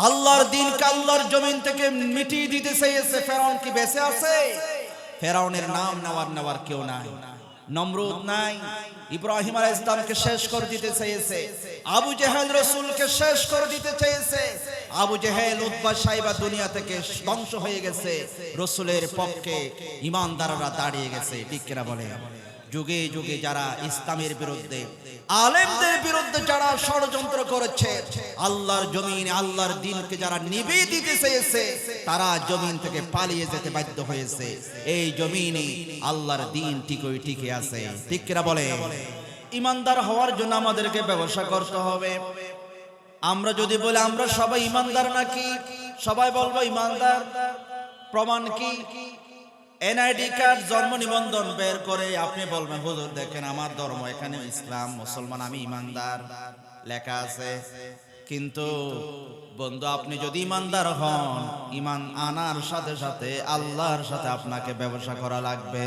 আল্লাহর দিনকে আল্লাহর জমিন থেকে মিটিয়ে দিতে চেয়েছে। ফেরাউন কি বেঁচে আছে? ফেরাউনের নাম নেওয়ার কেউ নাই, নমরুদ নাই। ইব্রাহিম আলাইহিস সালামকে শেষ করে দিতে চেয়েছে। আবু জেহেল রাসূলকে শেষ করে দিতে চেয়েছে। আবু জেহেল উতবা সাইবা দুনিয়া থেকে ধ্বংস হয়ে গেছে। রাসূলের পক্ষে ঈমানদাররা দাঁড়িয়ে গেছে। ঠিক কিনা বলে? যুগে যুগে যারা ইসলামের বিরুদ্ধে, আলেমদের বিরুদ্ধে যারা ষড়যন্ত্র করেছে, আল্লাহর জমিনে আল্লাহর দ্বীনকে যারা নিভিয়ে দিতে চেয়েছে, তারা জমিন থেকে পালিয়ে যেতে বাধ্য হয়েছে। এই জমিনে আল্লাহর দ্বীন ঠিকই টিকে আছে। ঠিক কিনা বলে? ঈমানদার হওয়ার জন্য আমাদেরকে ব্যবসা করতে হবে। আমরা যদি বলি আমরা সবাই ঈমানদার নাকি, সবাই বলবো ঈমানদার। প্রমাণ কি? এনআইডি কার্ড, জন্ম নিবন্ধন বের করে আপনি বলবেন হুজুর দেখেন আমার ধর্ম এখানে ইসলাম, মুসলমান, আমি ঈমানদার লেখা আছে। কিন্তু বন্ধু, আপনি যদি ঈমানদার হন, ঈমান আনার সাথে সাথে আল্লাহর সাথে আপনাকে ব্যবসা করা লাগবে।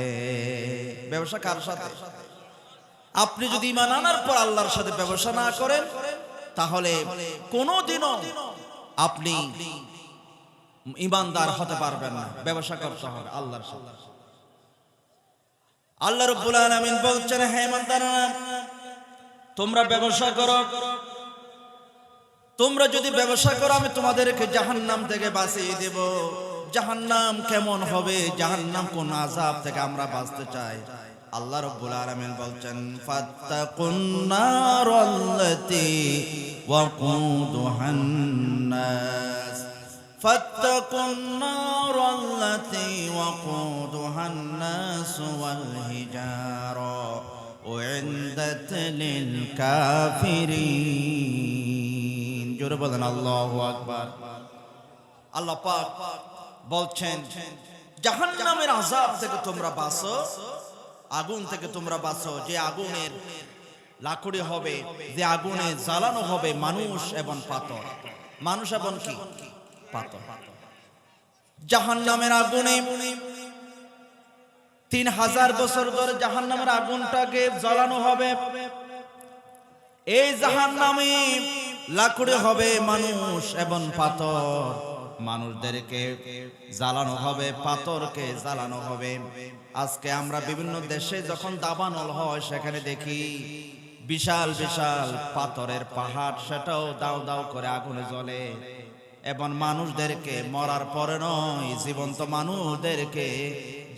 ব্যবসা কার সাথে? আপনি যদি ঈমান আনার পর আল্লাহর সাথে ব্যবসা না করেন, তাহলে কোনোদিনও আপনি ঈমানদার হতে পারবেন না। ব্যবসা করতে হবে আল্লাহর সাথে। আল্লাহ রাব্বুল আলামিন বলছেন, হে ঈমানদাররা, তোমরা ব্যবসা করো। তোমরা যদি ব্যবসা করো, আমি তোমাদেরকে জাহান্নাম থেকে বাঁচিয়ে দেব। জাহান্নাম কেমন হবে? জাহান্নাম কোন আযাব থেকে আমরা বাঁচতে চাই? আল্লাহ রাব্বুল আলামিন বলছেন, ফাত্তাকুন নারাল্লাতী ওয়াকুদুহান নাস فاتقوا النار التي وقودها الناس والحجارة أعدت للكافرين। জোরে বলেন আল্লাহু আকবার। আল্লাহ পাক বলছেন, জাহান্নামের আযাব থেকে তোমরা বাঁচো, আগুন থেকে তোমরা বাঁচো, যে আগুনের লাকড়ি হবে, যে আগুনে জ্বালানো হবে মানুষ এবং পাথর। মানুষ এবং কি? পাথর। জাহান্নামের আগুনে 3000 বছর ধরে জাহান্নামের আগুনটাকে জ্বালানো হবে। এই জাহান্নামে লাকড়ি হবে মানুষ এবং পাথর। মানুষদেরকে জ্বালানো হবে, পাথরকে জ্বালানো হবে। আজকে আমরা বিভিন্ন দেশে যখন দাবানল হয়, সেখানে দেখি বিশাল বিশাল পাথরের পাহাড়, সেটাও দাও দাও করে আগুনে জ্বলে। এবং মানুষদেরকে মরার পরে নয়, জীবন্ত মানুষদেরকে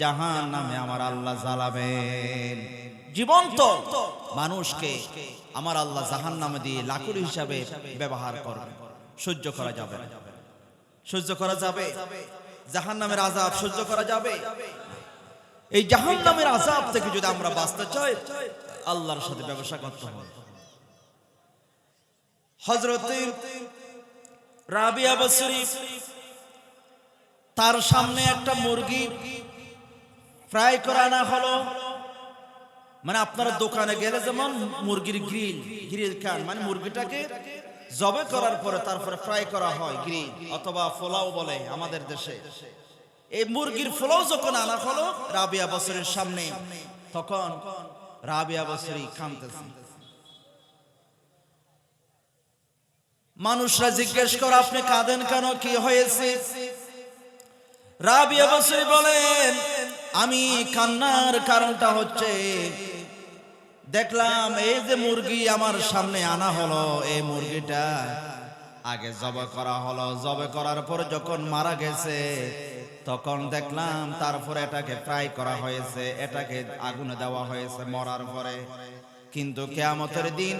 জাহান্নামে আমার আল্লাহ জ্বালাবেন। জীবন্ত মানুষকে আমার আল্লাহ জাহান্নামে দিয়ে লাকড়ি হিসাবে ব্যবহার করবে। সহ্য করা যাবে? সহ্য করা যাবে? জাহান্নামের আযাব সহ্য করা যাবে? এই জাহান্নামের আযাব থেকে যদি আমরা বাঁচতে চাই, আল্লাহর সাথে ব্যবসা করতে হবে। হযরত রাবিয়া বসরি, তার সামনে একটা মুরগি ফ্রাই করা আনা হলো। মানে আপনারা দোকানে গেলে যেমন মুরগির গ্রিল খান, মানে মুরগিটাকে জবে করার পরে তারপরে ফ্রাই করা হয়, গ্রিল অথবা পোলাও বলে আমাদের দেশে। এই মুরগির পোলাও যখন আনা হলো রাবিয়া বসরির সামনে, তখন রাবিয়া বসরি কাঁদতেছে। মানুষরা জিজ্ঞেস করে, আপনি কাঁদেন কেন? কি হয়েছে? রাবিয়া বসরি বলেন, আমি কান্নার কারণটা হচ্ছে, দেখলাম এই যে মুরগি আমার সামনে আনা হলো, এই মুরগিটা আগে জবে করা হলো। জবে করার পর যখন মারা গেছে, তখন দেখলাম তারপরে এটাকে ফ্রাই করা হয়েছে, এটাকে আগুনে দেওয়া হয়েছে মরার পরে। কিন্তু কিয়ামতের দিন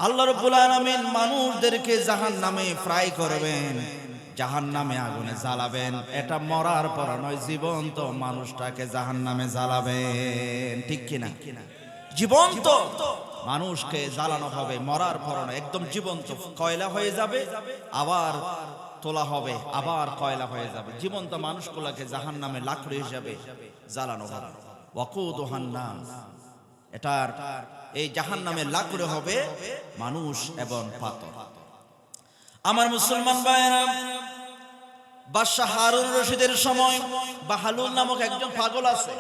আল্লাহ রাব্বুল আলামিন মানুষদেরকে জাহান্নামে ফ্রাই করবেন, জাহান্নামে আগুনে জ্বালাবেন। এটা মরার পর নয়, জীবন্ত মানুষটাকে জাহান্নামে জ্বালাবেন। ঠিক কিনা? জীবন্ত মানুষকে জ্বালানো হবে, মরার পর নয়, একদম জীবন্ত। কয়লা হয়ে যাবে, আবার তোলা হবে, আবার কয়লা হয়ে যাবে। জীবন্ত মানুষগুলোকে জাহান্নামে লাকড়ি হিসাবে জ্বালানো হবে। ওয়াকুদুহান নাস, এটার এই জাহান্নামের লাকড়ি হবে মানুষ এবং পাথর। আমার মুসলমান ভাইরা, বাদশা হারুন রশিদের সময় বাহালুল নামক একজন পাগল আছে।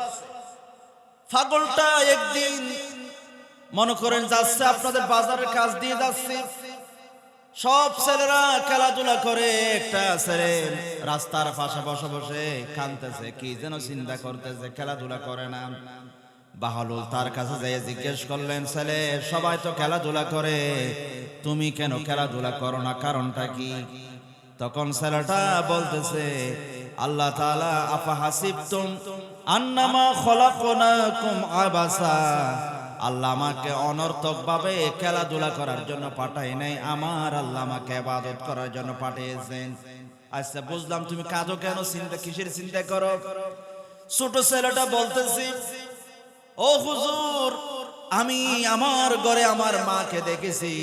পাগলটা একদিন মনে করেন যাচ্ছে, আপনাদের বাজারের কাজ দিয়ে যাচ্ছে, সব ছেলেরা খেলাধুলা করে, একটা ছেলে রাস্তার পাশে বসে বসে কাঁদতেছে, কি যেন চিন্তা করতেছে, খেলাধুলা করে না। বাহলুল তার কাছে যেয়ে জিজ্ঞেস করলেন, ছেলে সবাই তো খেলাধুলা করে, তুমি কেন খেলাধুলা করো না, কারণটা কি? তখন ছেলেটা বলতেছে, আল্লাহ তাআলা আফা হাসিবতুম আন্নামা খলাকনাকুম আবাসা, আল্লাহ আমাকে অনর্থক ভাবে খেলাধুলা করার জন্য পাঠাই নাই, আমার আল্লাহ আমাকে ইবাদত করার জন্য পাঠিয়েছেন। আচ্ছা বুঝলাম, তুমি কাঁদো কেন, চিন্তা কিসের চিন্তা করো? ছোট ছেলেটা বলতেছি, ও হুজুর, আমি আমার ঘরে আমার মাকে দেখেছি,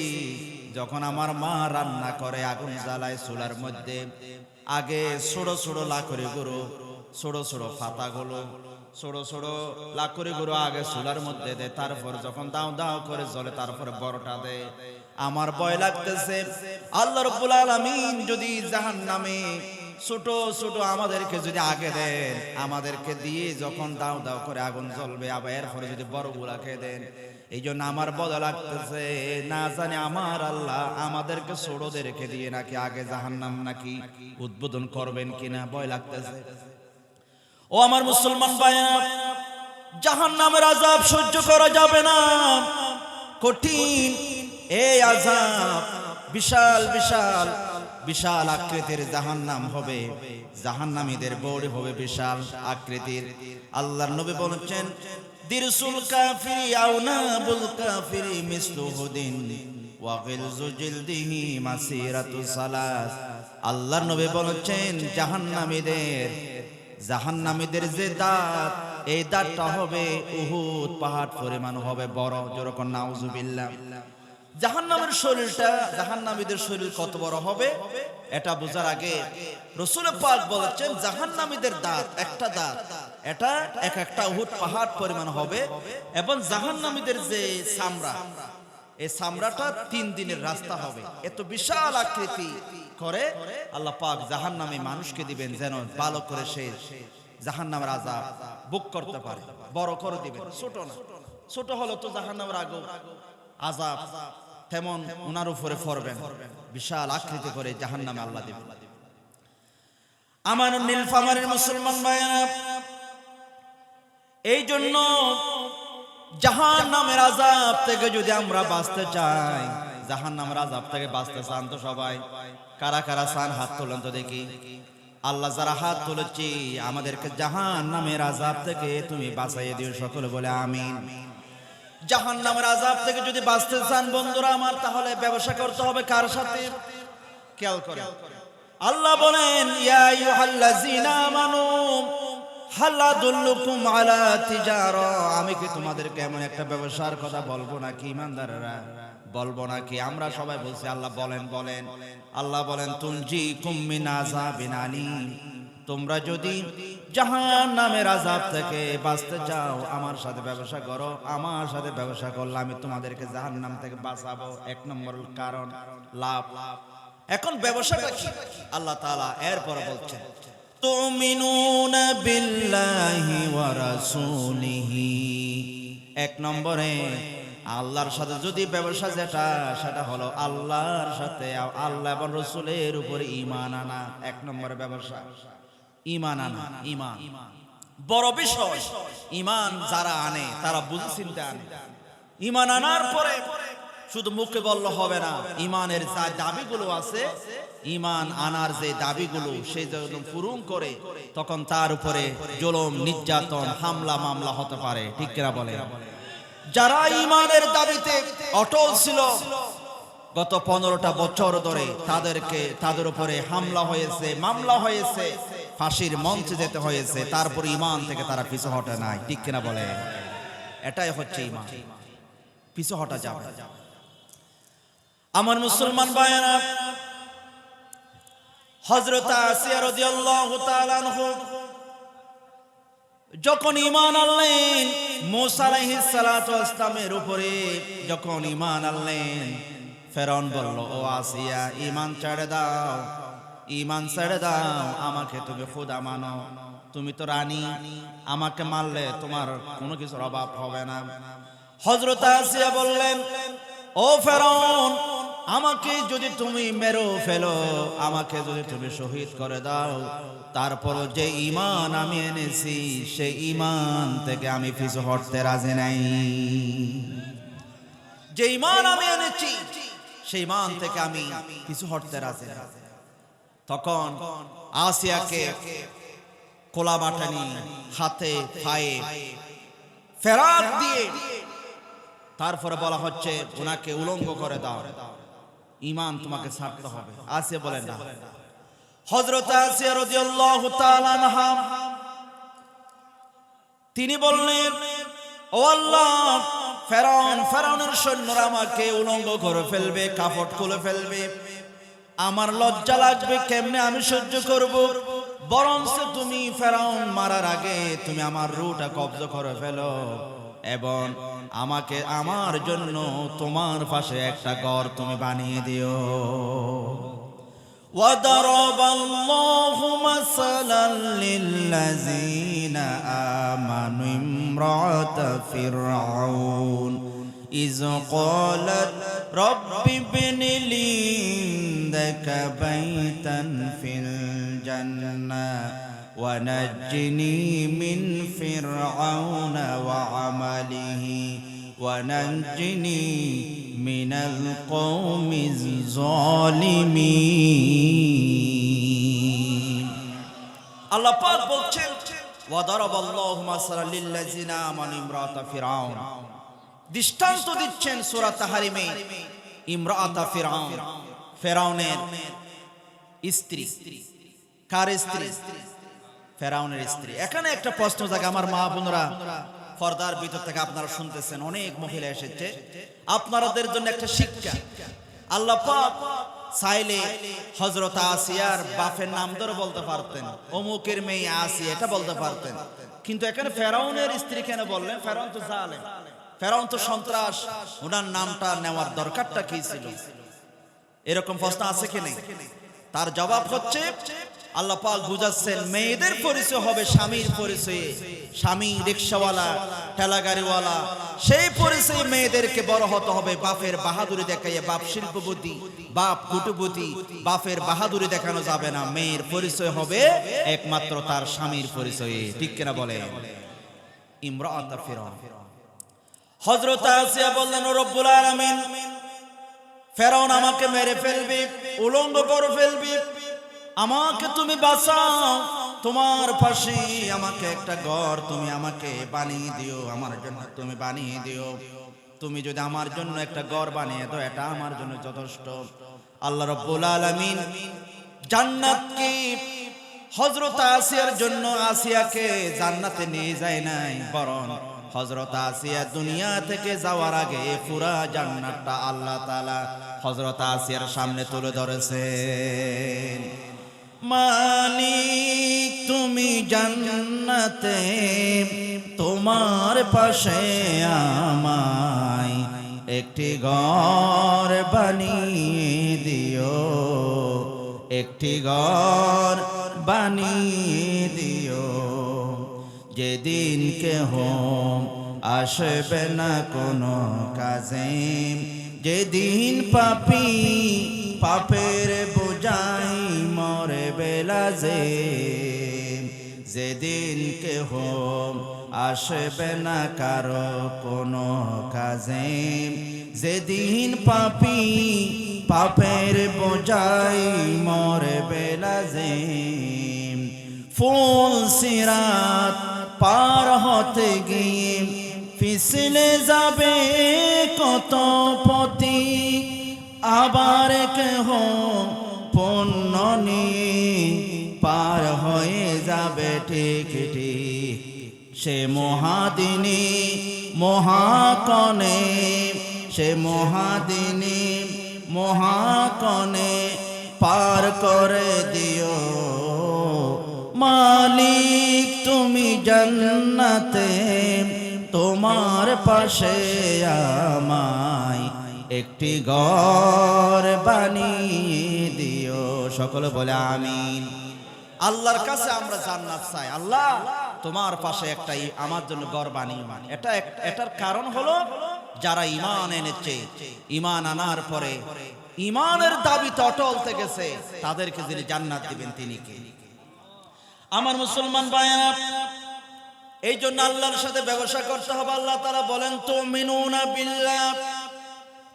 যখন আমার মা রান্না করে আগুন জ্বালায় চুলার মধ্যে, আগে ছোট ছোট লাকড়ি গুঁড়ো, ছোট ছোট পাতাগুলো, ছোট ছোট লাকড়ি গুঁড়ো আগে চুলার মধ্যে দেয়, তারপর যখন দাও দাও করে জ্বলে তারপরে বড়টা দেয়। আমার ভয় লাগতেছে, আল্লাহ রাব্বুল আলামিন যদি জাহান্নামে ছোট ছোট আমাদেরকে যদি আগে দেন, আমাদেরকে দিয়ে যখন দাও দাও করে আগুন জ্বলবে, আবার এরপরে যদি বড়গুলাকে দেন, এই জন্য আমার বদলা লাগতেছে, না জানি আমার আল্লাহ আমাদেরকে ছোটদেরকে দিয়ে নাকি আগে জাহান্নাম নাকি উদ্বোধন করবেন কিনা, ভয় লাগতেছে। ও আমার মুসলমান ভাইরা, জাহান্নামের আযাব সহ্য করা যাবে না, কঠিন এই আযাব, বিশাল বিশাল বিশাল আকৃতির জাহান্নাম হবে, জাহান্নামীদের বড়ি হবে বিশাল আকৃতির। আল্লাহর নবী বলেছেন, দিরসুল কাফিরি আউনাবুল কাফিরি মিসলুহুদিন ওয়া গিলজু জিলদিহি মাসিরাতু সালাস। আল্লাহর নবী বলেছেন, জাহান্নামীদের যে দাঁত, এই দাঁতটা হবে উহুদ পাহাড় পরিমাণ হবে বড়। যেরকম নাউজুবিল্লাহ। জাহান্নামের শরীরটা, জাহান্নামীদের শরীর কত বড় হবে এটা বোঝার আগে রাসূল পাক বলেছেন, জাহান্নামীদের দাঁত, একটা দাঁত, এটা এক একটা উহুদ পাহাড় পরিমাণ হবে, এবং জাহান্নামীদের যে চামড়া, এই চামড়াটা 3 দিনের রাস্তা হবে। এত বিশাল আকৃতি করে আল্লাহ পাক জাহান্নামী মানুষকে দিবেন, যেন ভালো করে সে জাহান্নামের আযাব ভোগ করতে পারে, বড় করে দিবেন, ছোট না। ছোট হলো তো জাহান্নামের আযাব তেমন উনার উপরে পড়বেন, বিশাল আকৃতি করে জাহান্নামে আল্লাহ দিবেন। আমার নীলফামারীর মুসলমান ভাইরা, এই জন্য জাহান্নামের আযাব থেকে যদি আমরা বাঁচতে চাই, জাহান্নামের আযাব থেকে বাঁচতে চান তো সবাই? কারা কারা চান হাত তোলেন তো দেখি। আল্লাহ যারা হাত তুলেছি, আমাদেরকে জাহান্নামের আযাব থেকে তুমি বাঁচাইয়ে দিও, সকলে বলে আমিন। জাহান্নামের আযাব থেকে যদি বাঁচতে চান বন্ধুরা আমার, তাহলে ব্যবসা করতে হবে কার সাথে? খেয়াল করে আল্লাহ বলেন, ইয়া আইয়ুহাল্লাযীনা আমানু হাল আদুল্লুকুম আলা তিজারা, আমি কি তোমাদেরকে এমন একটা ব্যবসার কথা বলবো নাকি ইমানদাররা, বলবো নাকি? আমরা সবাই বলছি আল্লাহ বলেন বলেন। আল্লাহ বলেন, তুনজিকুম মিন আযাবিন আলীম, তোমরা যদি জাহান্নামের আযাব থেকে বাঁচতে চাও, আমার সাথে ব্যবসা করো, আমার সাথে ব্যবসা করলে আমি তোমাদেরকে জাহান্নাম থেকে বাঁচাবো। 1 নম্বর কারণ লাভ। এখন ব্যবসাটা কি? আল্লাহ তাআলা এরপর বলছেন, তুমিনুনা বিল্লাহি ওয়া রাসূলিহি, 1 নম্বরে আল্লাহর সাথে যদি ব্যবসা যেটা, সেটা হলো আল্লাহর সাথে, আল্লাহ এবং রাসূলের উপরে ঈমান আনা। 1 নম্বরে ব্যবসা ঈমান আনা। ঈমান বড় বিষয়। ঈমান যারা আনে তারা বুঝে চিন্তা আনে। ঈমান আনার পরে শুধু মুখে বললে হবে না, ঈমানের যে দাবিগুলো আছে, ঈমান আনার যে দাবিগুলো সেই যখন পূরণ করে, তখন তার উপরে জুলুম, নির্যাতন, হামলা মামলা হতে পারে, ঠিক কিনা বলে? যারা ঈমানের দাবিতে অটল ছিল, গত 15টা বছর ধরে তাদের উপরে হামলা হয়েছে, মামলা হয়েছে, ফাঁসির মঞ্চে যেতে হয়েছে, তারপর ঈমান থেকে তারা পিছু হটে নাই, ঠিক কিনা বলে? এটাই হচ্ছে ঈমান, পিছু হটা যাবে। আমার মুসলমান ভাইয়েরা, হযরত আসিয়া রাদিয়াল্লাহু তাআলা আনহা যখন ঈমান আনলেন, মুসা আলাইহিস সালাতু ওয়াস সালামের উপরে যখন ঈমান আনলেন, ফেরাউন বলল, ও আসিয়া, ঈমান ছেড়ে দাও, ঈমান ছেড়ে দাও, আমাকে তুমি খোদা মানো, তুমি তো রানী, আমাকে মারলে তোমার কোনো কিছুর অভাব হবে না। হযরত আসিয়া বললেন, ও ফেরাউন, আমাকে যদি তুমি মেরো ফেলো, আমাকে যদি তুমি শহীদ করে দাও, তারপর যে ঈমান আমি এনেছি সেই ঈমান থেকে আমি পিছু হটতে রাজি নাই। যে ঈমান আমি এনেছি সেই ঈমান থেকে আমি পিছু হটতে রাজি নাই। তখন আসিয়াকে কোলা বাটানি হাতে পায়ে ফেরাক দিয়ে তারপরে বলা হচ্ছে ওনাকে উলঙ্গ করে দাও, ঈমান তোমাকে ছাড়তে হবে। আসিয়া বলেন না। হযরত আসিয়া রাদিয়াল্লাহু তাআলা আনহা তিনি বললেন, ও আল্লাহ, ফেরাউনের সৈন্যরা আমাকে উলঙ্গ করে ফেলবে, কাপড় খুলে ফেলবে, আমার লজ্জা লাগবে, কেমনে আমি সহ্য করব? বরঞ্চ তুমি ফেরাউন মারার আগে তুমি আমার রুটা কব্জা করে ফেলো এবং আমাকে আমার জন্য তোমার পাশে একটা ঘর তুমি বানিয়ে দিও। وَضَرَبَ اللَّهُ مَثَلًا لِلَّذِينَ آمَنُوا امْرَأَتَ فِرْعَوْنَ إِذْ قَالَتْ رَبِّ ابْنِ لِي عِندَكَ بَيْتًا فِي الْجَنَّةِ وَنَجِّنِي مِنْ فِرْعَوْنَ وَعَمَلِهِ وَنَجِّنِي مِنَ الْقَوْمِ الظَّالِمِينَ। আল্লাহ পাক বলছেন, وَضَرَبَ اللَّهُ مَثَلًا لِلَّذِينَ آمَنُوا امْرَأَتَ فِرْعَوْنَ। দৃষ্টান্ত দিচ্ছেন সূরা তাহরিমে ইমরাত ফিরআউন, ফেরাউনের স্ত্রী। কার স্ত্রী? ফেরাউনের স্ত্রী। এখানে একটা প্রশ্ন জাগে, আমার মা বোনরা পর্দার ভিতর থেকে আপনারা শুনতেছেন, অনেক মহিলা এসেছে, আপনাদের জন্য একটা শিক্ষা। আল্লাহ পাক চাইলে হযরত আসিয়ার বাপের নাম ধরে বলতে পারতেন, অমুকের মেয়ে আসিয়া, এটা বলতে পারতেন, কিন্তু এখানে ফেরাউনের স্ত্রী কেন বললেন? ফেরাউন তো জালেম, ফেরাউন তো সন্ত্রাস, ওনার নামটা নেওয়ার দরকারটা কি ছিল? এরকম প্রশ্ন আছে কি নেই? তার জবাব হচ্ছে আল্লাহ পাক বুঝাচ্ছেন, মেয়েদের পরিচয় হবে স্বামীর পরিচয়ে। স্বামী রিকশাওয়ালা, ঠেলাগাড়িওয়ালা, সেই পরিচয়ে মেয়েদেরকে বড় হতে হবে। বাপের বাহাদুরি দেখাইয়ে, বাপ শিল্পপতি, বাপ কুটুপতি, বাপের বাহাদুরি দেখানো যাবে না। মেয়ের পরিচয় হবে একমাত্র তার স্বামীর পরিচয়ে। ঠিক কিনা বলে? ইমরাত ফিরআউন। হযরত আসিয়া বললেন, ও রব্বুল আলামিন, ফেরাউন আমাকে মেরে ফেলবে, উলঙ্গ করে ফেলবে, আমাকে তুমি বাঁচাও, তোমার পাশে আমাকে একটা ঘর তুমি আমাকে বানিয়ে দিও, আমার জন্য তুমি বানিয়ে দিও। তুমি যদি আমার জন্য একটা ঘর বানিয়ে দাও, এটা আমার জন্য যথেষ্ট। আল্লাহ রাব্বুল আলামিন জান্নাতকে হযরত আসিয়ার জন্য আসিয়াকে জান্নাতে নিয়ে যায় নাই, বরং হযরত আসিয়া দুনিয়া থেকে যাওয়ার আগে পুরা জান্নাতটা আল্লাহ তাআলা হযরত আসিয়ার সামনে তুলে ধরেছেন। মালিক তুমি জান্নাতে, তোমার পাশে আমায় একটি ঘর বানিয়ে দিও, একটি ঘর বানিয়ে দিও। যেদিন কেহ আসবে না কোনো কাজে, যেদিন পাপী পাপের বোঝাই মরে বেলাজে, যেদিন কেহ আসবে না কারো কোনো কাজে, যেদিন পাপী পাপের বোঝাই মরে বেলাজে। ফুল সিরাত পার হতে গিয়ে পিছলে যাবে কত পথি, আবার কেহ পণ্য নিয়ে পার হয়ে যাবে ঠিক ঠিক। সে মহাদিনী মহাকণে, সে মহাদিনী মহাকণে পার করে দিও। মালিক তুমি জান্নাতে, তোমার পাশে আমায় একটি ঘর বানিয়ে দিও। সকলে বলে আমিন। আল্লাহর কাছে আমরা জান্নাত চাই, আল্লাহ তোমার পাশে একটা আমার জন্য ঘর বানিয়ে। এটার কারণ হলো যারা ঈমান এনেছে, ঈমান আনার পরে ঈমানের দাবিতে অটল থেকেছে, তাদেরকে যিনি জান্নাত দিবেন তিনি কে? আমার মুসলমান ভাইয়েরা, এই জন্য আল্লাহর সাথে ব্যবসা করতে হবে। আল্লাহ তাআলা বলেন,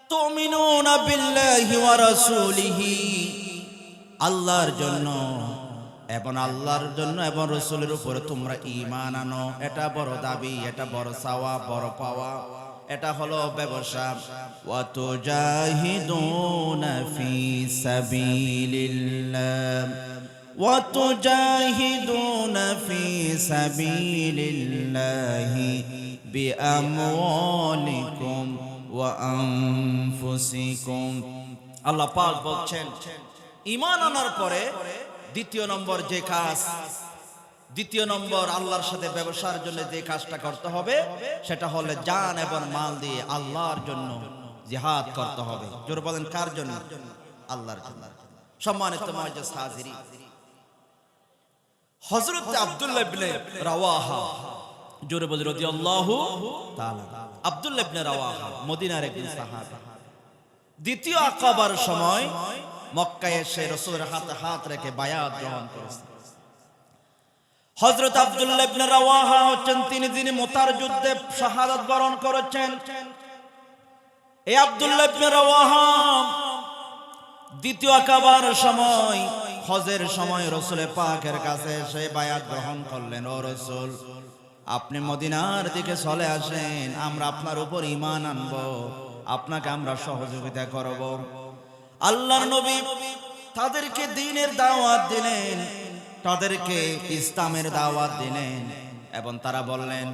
তুমিনুনা বিল্লাহি ওয়া রাসূলিহি, আল্লাহর জন্য এবং রাসূলের উপরে তোমরা ঈমান আনো। এটা বড় দাবি, এটা বড় চাওয়া, বড় পাওয়া, এটা হলো ব্যবসা। ওয়া তুজাহিদুনা ফি সাবিলিল্লাহ وتجاهدون في سبيل الله بأموالكم وأنفسكم। আল্লাহ পাক বলছেন, ঈমান আনার পরে দ্বিতীয় নম্বর আল্লাহর সাথে ব্যবসার জন্য যে কাজটা করতে হবে সেটা হলো জান এবং মাল দিয়ে আল্লাহর জন্য জিহাদ করতে হবে। জোরে বলেন, কার জন্য? আল্লাহর জন্য। সম্মানিত মুআজ্জিজ হাজিরিন, হযরত আব্দুল্লাহ ইবনে রাওয়াহা, জোরে বলি রাদিয়াল্লাহু তাআলা। আব্দুল্লাহ ইবনে রাওয়াহা মদিনার একজন সাহাবী। দ্বিতীয় আকাবার সময় মক্কায় এসে রাসূলের হাতে হাত রেখে বায়াত গ্রহণ করেছেন। হযরত আব্দুল্লাহ ইবনে রাওয়াহা হচ্ছেন তিনি মুতার যুদ্ধে শাহাদাত বরণ করেছেন। এই আব্দুল্লাহ ইবনে রাওয়াহা দ্বিতীয় আকাবার সময়, হজের সময় রাসূল পাকের কাছে এসে বায়াত গ্রহণ করলেন। ও রাসূল, আপনি মদিনার দিকে চলে আসেন, আমরা আপনার উপর ঈমান আনব, আপনাকে আমরা সহযোগিতা করব। আল্লাহর নবী তাদেরকে দ্বীনের দাওয়াত দিলেন, তাদেরকে ইসলামের দাওয়াত দিলেন এবং তারা বললেন,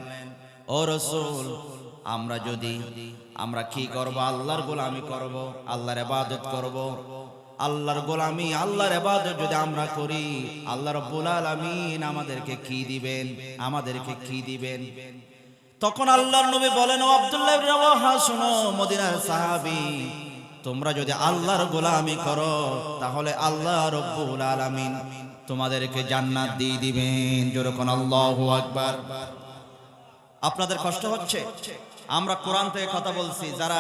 ও রাসূল, আমরা কি করব? আল্লাহর গোলামি করব, আল্লাহর ইবাদত করব। আল্লাহর গোলামি, আল্লাহর ইবাদত যদি আমরা করি, আল্লাহ রাব্বুল আলামিন আমাদেরকে কি দিবেন? তখন আল্লাহর নবী বলেন, ও আব্দুল্লাহ ইবনে রাওয়াহা, শুনো, মদিনার সাহাবী, তোমরা যদি আল্লাহর গোলামি করো তাহলে আল্লাহ রাব্বুল আলামিন তোমাদেরকে জান্নাত দিয়ে দিবেন। জোরে কোন আল্লাহু আকবার। আপনাদের কষ্ট হচ্ছে? আমরা কোরআন থেকে কথা বলছি, যারা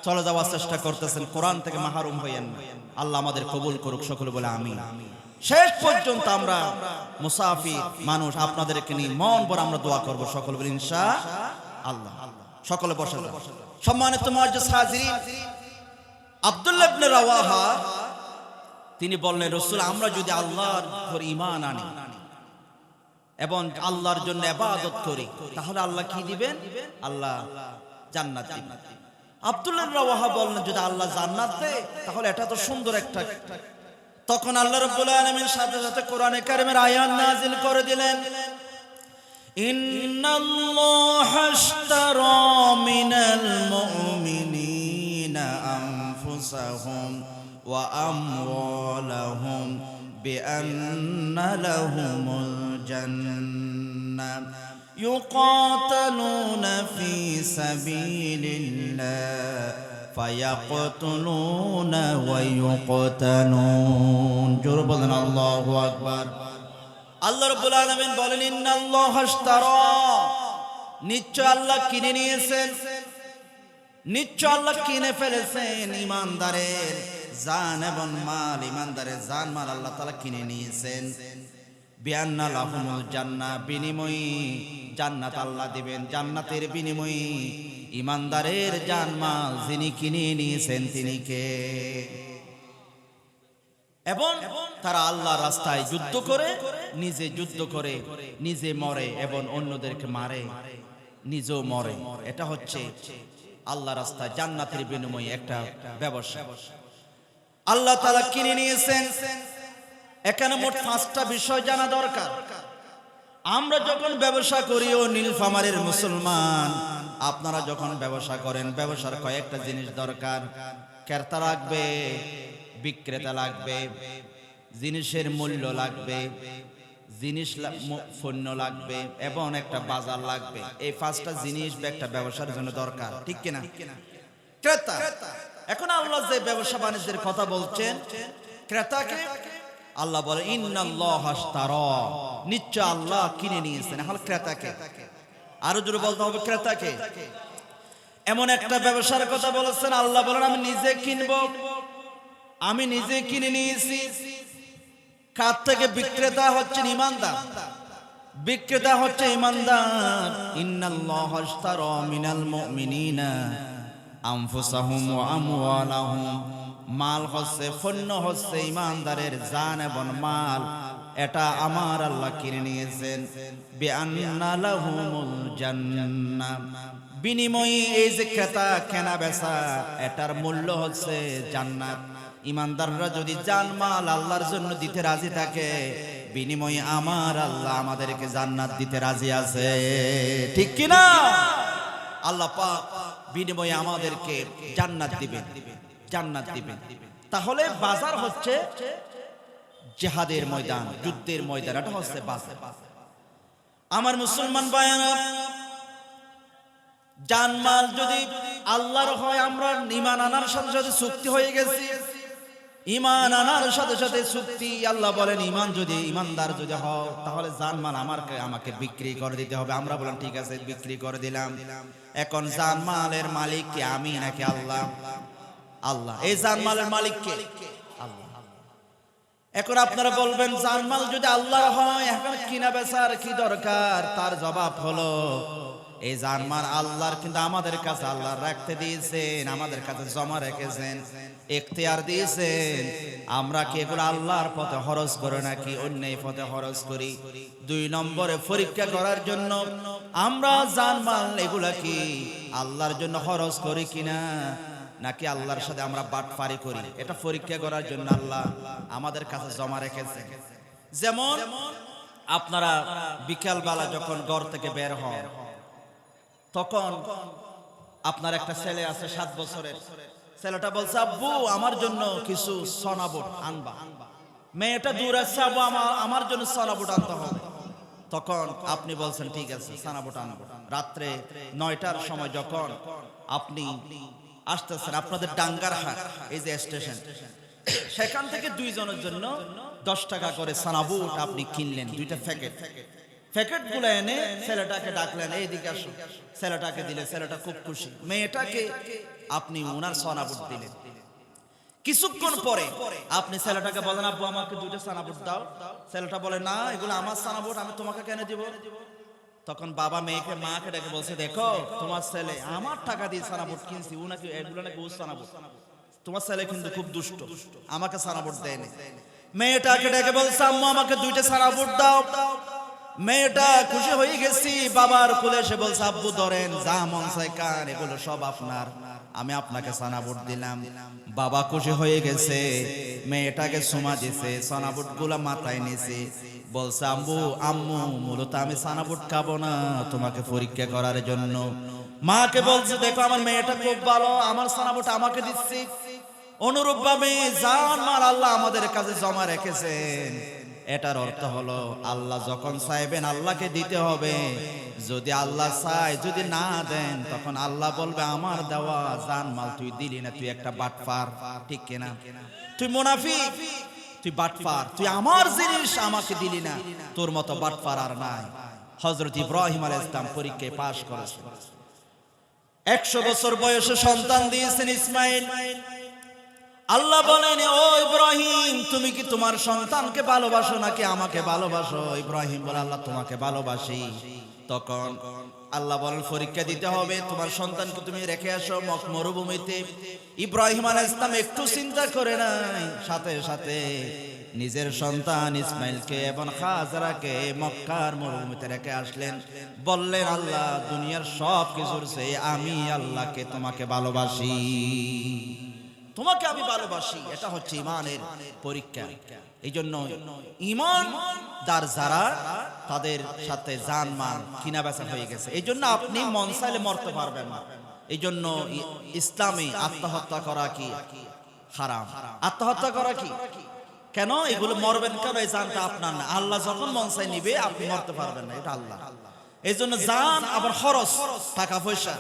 চলে যাওয়ার চেষ্টা করতেছেন কোরআন থেকে মাহরুম হইয়েন না। আল্লাহ আমাদের কবুল করুক, সকলে বলে আমিন। শেষ পর্যন্ত আমরা মুসাফির মানুষ, আপনাদেরকে নিয়ে মন ভরে আমরা দোয়া করব, সকলে বলে ইনশাআল্লাহ। সকলে বসে যান। সম্মানিত মুআজ্জিজ হাজিরিন, আব্দুল্লাহ ইবনে রাওয়াহা তিনি বললেন, রাসূল, আমরা যদি আল্লাহর উপর ঈমান আনি এবং আল্লাহর জন্য ইবাদত করি তাহলে আল্লাহ কি দিবেন? আল্লাহ জান্নাত দিবেন। আব্দুল্লাহ ইবনে রাওয়াহা বললেন, যদি আল্লাহ জান্নাত দেয় তাহলে এটা তো সুন্দর একটা। তখন আল্লাহ রাব্বুল আলামিন সাথে সাথে কোরআনে কারীমের আয়াত নাযিল করে দিলেন, ইন্নাল্লাহা আশতারা মিনাল মুমিনিনা আনফুসাহুম ওয়া আমওয়ালাহুম বিআন্না লাহুমুল জান্নাহ يقاتلون في سبيل الله فيقتلون ويقتلون। জোরে বলেন আল্লাহু আকবার। আল্লাহ রাব্বুল আলামিন বলেন, ইন্নাল্লাহা আশতারা, নিশ্চয় আল্লাহ কিনে নিয়েছেন, নিশ্চয় আল্লাহ কিনে ফেলেছেন ঈমানদারের জান এবং মাল। ঈমানদারের জান মাল আল্লাহ তাআলা কিনে নিয়েছেন। বিআন্না লাহুমুল জান্নাহ, বিনিময়ে জান্নাত আল্লাহ দিবেন। জান্নাতের বিনিময়ে ঈমানদারের জানমাল যিনি কিনে নিয়েছেন তিনি কে? এবং তারা আল্লাহর রাস্তায় যুদ্ধ করে, নিজে মরে এবং অন্যদেরকে মারে, নিজেও মরে। এটা হচ্ছে আল্লাহর রাস্তায় জান্নাতের বিনিময়ে একটা ব্যবসা আল্লাহ তাআলা কিনে নিয়েছেন। এখানে মোট 5টা বিষয় জানা দরকার। আমরা যখন ব্যবসা করি, ও নীলফামারীর মুসলমান, আপনারা যখন ব্যবসা করেন, ব্যবসার কয়েকটা জিনিস দরকার। ক্রেতা লাগবে, বিক্রেতা লাগবে, জিনিসের মূল্য লাগবে, পণ্য লাগবে এবং একটা বাজার লাগবে। এই 5টা জিনিস একটা ব্যবসার জন্য দরকার, ঠিক কিনা? ক্রেতা। এখন আল্লাহ যে ব্যবসা বাণিজ্যের কথা বলছেন, ক্রেতাকে আল্লাহ বলে, ইন্নাল্লাহা আশতারা, নিশ্চয় আল্লাহ কিনে নিয়েছেন। এখন ক্রেতাকে আরো জোরে বলতে হবে, ক্রেতাকে। এমন একটা ব্যবসার কথা বলেছেন, আল্লাহ বলেন, আমি নিজে কিনবো আমি নিজে কিনে নিয়েছি। কার থেকে? বিক্রেতা হচ্ছেন ইমানদার, বিক্রেতা হচ্ছে ইমানদার। ইন্নাল্লাহা আশতারা মিনাল মুমিনিনা আনফুসাহুম ওয়া আমওয়ালাহুম। মাল হচ্ছে, পণ্য হচ্ছে ইমানদারের জান এবং মাল, এটা আমার আল্লাহ কিনে নিয়েছেন। বিআন্না লাহুমুল জান্নাহ, বিনিময়ে এই যে ক্রেতা কেনা বেচা, এটার মূল্য হচ্ছে জান্নাত। ইমানদাররা যদি জানমাল আল্লাহর জন্য দিতে রাজি থাকে, বিনিময়ে আমার আল্লাহ আমাদেরকে জান্নাত দিতে রাজি আছে, ঠিক কি না? আল্লাহ পাক বিনিময়ে আমাদেরকে জান্নাত দিবেন, জান্নাত দিবেন। তাহলে বাজার হচ্ছে জিহাদের ময়দান, যুদ্ধের ময়দান, এটা হচ্ছে বাজার। আমার মুসলমান ভাইরা, জানমাল যদি আল্লাহর হয়, আমরা ঈমান আনার সাথে সাথে চুক্তি হয়ে গেছি। ঈমান আনার সাথে সাথে চুক্তি। আল্লাহ বলেন ঈমান যদি, ঈমানদার যদি হও, তাহলে জানমাল আমাকে বিক্রি করে দিতে হবে। আমরা বলেন ঠিক আছে, বিক্রি করে দিলাম। এখন জানমালের মালিক কে? আমি নাকি আল্লাহ? আল্লাহ। এই জানমালের মালিক কে? আল্লাহ। এখন আপনারা বলবেন জানমাল যদি আল্লাহর হয়, এখন কিনা বেচার কি দরকার? তার জবাব হলো, এই জানমাল আল্লাহর, কিন্তু আমাদের কাছে আল্লাহ রাখতে দিয়েছেন, আমাদের কাছে জমা রেখেছেন, এখতিয়ার দিয়েছেন। আমরা কি এগুলো আল্লাহর পথে খরচ করি নাকি অন্যায় পথে খরচ করি? 2 নম্বরে পরীক্ষা করার জন্য আমরা জানমাল এগুলা কি আল্লাহর জন্য খরচ করি কিনা, নাকি আল্লাহর সাথে আমরা বাটপারি করি, এটা পরীক্ষা করার জন্য আল্লাহ আমাদের কাছে জমা রেখেছেন। যেমন আপনারা বিকালবেলা যখন ঘর থেকে বের হন, তখন আপনার একটা ছেলে আছে 7 বছরের। ছেলেটা বলছে, আব্বু আমার জন্য কিছু সোনাবুট আনবা। মেয়েটা দূর আছে, আব্বু আমার জন্য সোনাবুট আনতে হবে। তখন আপনি বলছেন ঠিক আছে, সোনাবুট আনবো। রাত্রে 9টার সময় যখন আপনি আসতেছেন, আপনাদের ডাঙ্গারহাট এই যে স্টেশন, সেখান থেকে 2 জনের জন্য 10 টাকা করে সোনাবুট আপনি কিনলেন, 2টা প্যাকেট গুলো এনে ছেলেটাকে ডাকলেন, এইদিকে আসো। ছেলেটাকে দিলে, ছেলেটা খুব খুশি। মেয়েটাকে আপনি ওনার সোনাবুট দিলেন। কিছুক্ষণ পরে আপনি ছেলেটাকে বলেন, আব্বু আমাকে 2টা সোনাবুট দাও। ছেলেটা বলে, না এগুলো আমার সোনাবুট, আমি তোমাকে কেন দিব? তখন বাবা মাকে ডেকে বলছে, দেখো তোমার ছেলে আমার টাকা দিয়ে সোনাবুট কিনছি, ও নাকি এগুলো নাকি ও সোনাবুট। তোমার ছেলে কিন্তু খুব দুষ্ট, আমাকে সোনাবুট দেয়নি। মেয়েটাকে ডেকে বলছে, আম্মু আমাকে 2টা সোনাবুট দাও। মেয়েটা খুশি হয়ে গেছি, বাবার কোলে এসে বলছে, আব্বু ধরেন, যা মন চায় খান, এগুলো সব আপনার, আমি আপনাকে সোনাবুট দিলাম। বাবা খুশি হয়ে গেছে, মেয়েটাকে চুমা দিছে, সোনাবুট গুলা মাথায় নিছে। বলছে, আম্মু মূলত আমি সোনাবুট খাবো না, তোমাকে পরীক্ষা করার জন্য। মাকে বলছে, দেখো আমার মেয়েটা খুব ভালো, আমার সোনাবুট আমাকে দিচ্ছে। অনুরূপ ভাবে জানমাল আল্লাহ আমাদের কাছে জমা রেখেছেন। এটার অর্থ হলো আল্লাহ যখন চাইবেন আল্লাহকে দিতে হবে। যদি আল্লাহ চায়, যদি না দেন, তখন আল্লাহ বলবে আমার দেওয়া জানমাল তুই দিলি না, তুই একটা বাটপার, ঠিক কিনা? তুই মুনাফিক, তুই বাটপার, তুই আমার জিনিস আমাকে দিলি না, তোর মতো বাটপার আর নাই। হযরত ইব্রাহিম আলাইহিস সালাম পরীক্ষায় পাশ করেছেন। 100 বছর বয়সে সন্তান দিয়েছেন ইসমাইল। আল্লাহ বলেন, ও ইব্রাহিম তুমি কি তোমার সন্তানকে ভালোবাসো নাকি আমাকে ভালোবাসো? ইব্রাহিম বলে, আল্লাহ তোমাকে ভালোবাসি। তখন আল্লাহ বলেন, পরীক্ষা দিতে হবে, তোমার সন্তানকে তুমি রেখে আসো মরুভূমিতে। ইব্রাহিম আলাইহিস সালাম একটু চিন্তা করে নাই, সাথে সাথে নিজের সন্তান ইসমাইলকে এবং হাজরাকে মক্কার মরুভূমিতে রেখে আসলেন। বললেন, আল্লাহ দুনিয়ার সব কিছুর চেয়ে আমি আল্লাহকে তোমাকে ভালোবাসি, তোমাকে আমি ভালোবাসি। এটা হচ্ছে ঈমানের পরীক্ষা। এই জন্য ঈমানদার যারা, তাদের সাথে জানমাল কিনা বেচা হয়ে গেছে। এই জন্য আপনি মন চাইলে মরতে পারবেন না। এই জন্য ইসলামে আত্মহত্যা করা কি হারাম। আত্মহত্যা করা কি, কেন এগুলো মরবেন কেন? এই জানটা আপনার না, আল্লাহ যখন মন চাই নিবে, আপনি মরতে পারবেন না, এটা আল্লাহ। এই জন্য জান আবার খরচ, টাকা পয়সা,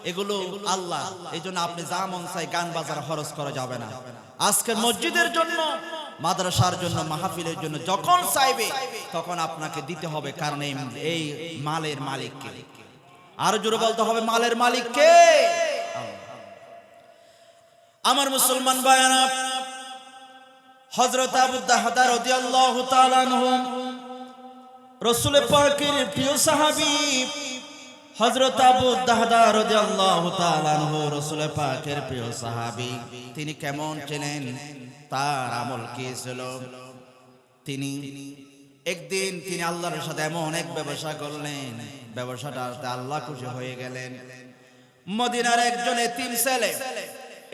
এগুলো আল্লাহ। এই জন্য আপনি যা মন চাই গান বাজার খরচ করা যাবে না। আজকের মসজিদের জন্য, মাদ্রাসার জন্য, মাহফিলের জন্য যখন চাইবে তখন আপনাকে দিতে হবে, কারণ এই মালের মালিককে। আর জোরে বলতে হবে, মালের মালিককে। আমার মুসলমান ভাইরা, হযরত আবু দাহদা রাদিয়াল্লাহু তাআলা আনহু রাসূল পাকের প্রিয় সাহাবী। হযরত আবু দাহদা রাদিয়াল্লাহু তাআলা আনহু রাসূল পাকের প্রিয় সাহাবী। তিনি কেমন ছিলেন, তার আমল কি ছিল? তিনি একদিন তিনি আল্লাহর সাথে এমন এক ব্যবসা করলেন, ব্যবসাটাতে আল্লাহ খুশি হয়ে গেলেন। মদিনার একজন এতিম ছেলে,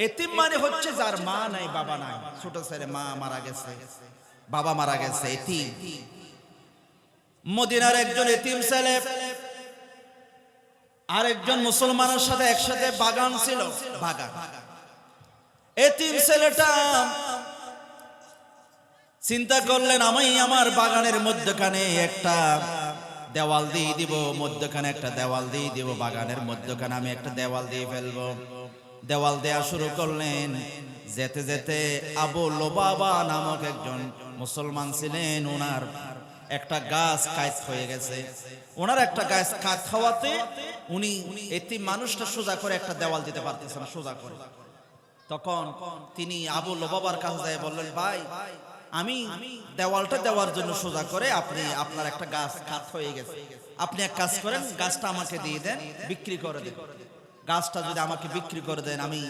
এতিম মানে হচ্ছে যার মা নাই বাবা নাই, ছোট ছেলে, মা মারা গেছে, বাবা মারা গেছে, এতিম। মদিনার একজন এতিম ছেলে আরেকজন মুসলমানের সাথে একসাথে বাগান ছিল, বাগান। এতিম ছেলেটা চিন্তা করলেন, আমি আমার বাগানের মধ্যখানে একটা দেওয়াল দিয়ে দিব, মধ্যখানে একটা দেওয়াল দিয়ে দিব, বাগানের মধ্যখানে আমি একটা দেওয়াল দিয়ে ফেলবো। দেওয়াল দেয়া শুরু করলেন। যেতে যেতে আবু লুবাবা নামক একজন মুসলমান ছিলেন, ওনার একটা গাছ কাট হয়ে গেছে। ওনার একটা গাছ কাট হওয়াতে উনি এতিম মানুষটা সোজা করে একটা দেওয়াল দিতে পারতেছেন না, সোজা করে। তখন তিনি আবু লুবাবার কাছে যায় বললেন, ভাই আমি দেওয়ালটা দেওয়ার জন্য সোজা করে আপনি, আপনার একটা গাছ কাট হয়ে গেছে, আপনি এক কাজ করেন, গাছটা আমাকে দিয়ে দেন, বিক্রি করে দেন। গাছটা যদি আমাকে বিক্রি করে দেন আমি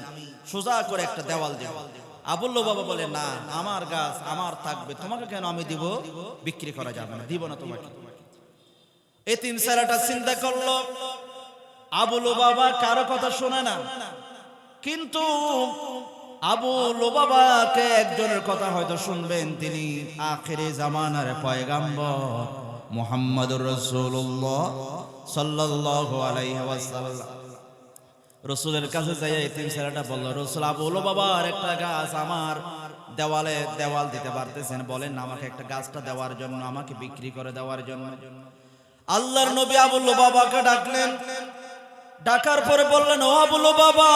সোজা করে একটা দেওয়াল দেব। আবু লুবাবা বলে, না, আমার গাছ আমার থাকবে, তোমাকে কেন আমি দিব? বিক্রি করা যাবে না, দিব না তোমাকে। এতিম ছেলেটা চিন্তা করলো, আবু লুবাবা কারো কথা শোনে না, কিন্তু আবু লুবাবাকে একজনের কথা হয়তো শুনবেন, তিনি আখিরি জামানার পয়গাম্বর মুহাম্মদুর রাসূলুল্লাহ সাল্লাল্লাহু আলাইহি ওয়াসাল্লাম। রাসূলের কাছে যাই এতিম ছেলেটা বলল, রাসূল, আবু লুবাবার একটা গাছ আমার দেওয়ালে দেওয়াল দিতে পারতেছেন, বলেন আমাকে একটা গাছটা দেওয়ার জন্য, আমাকে বিক্রি করে দেওয়ার জন্য। আল্লাহর নবী আবু লুবাবাকে ডাকলেন। ডাকার পরে বললেন, ও আবু লুবাবা,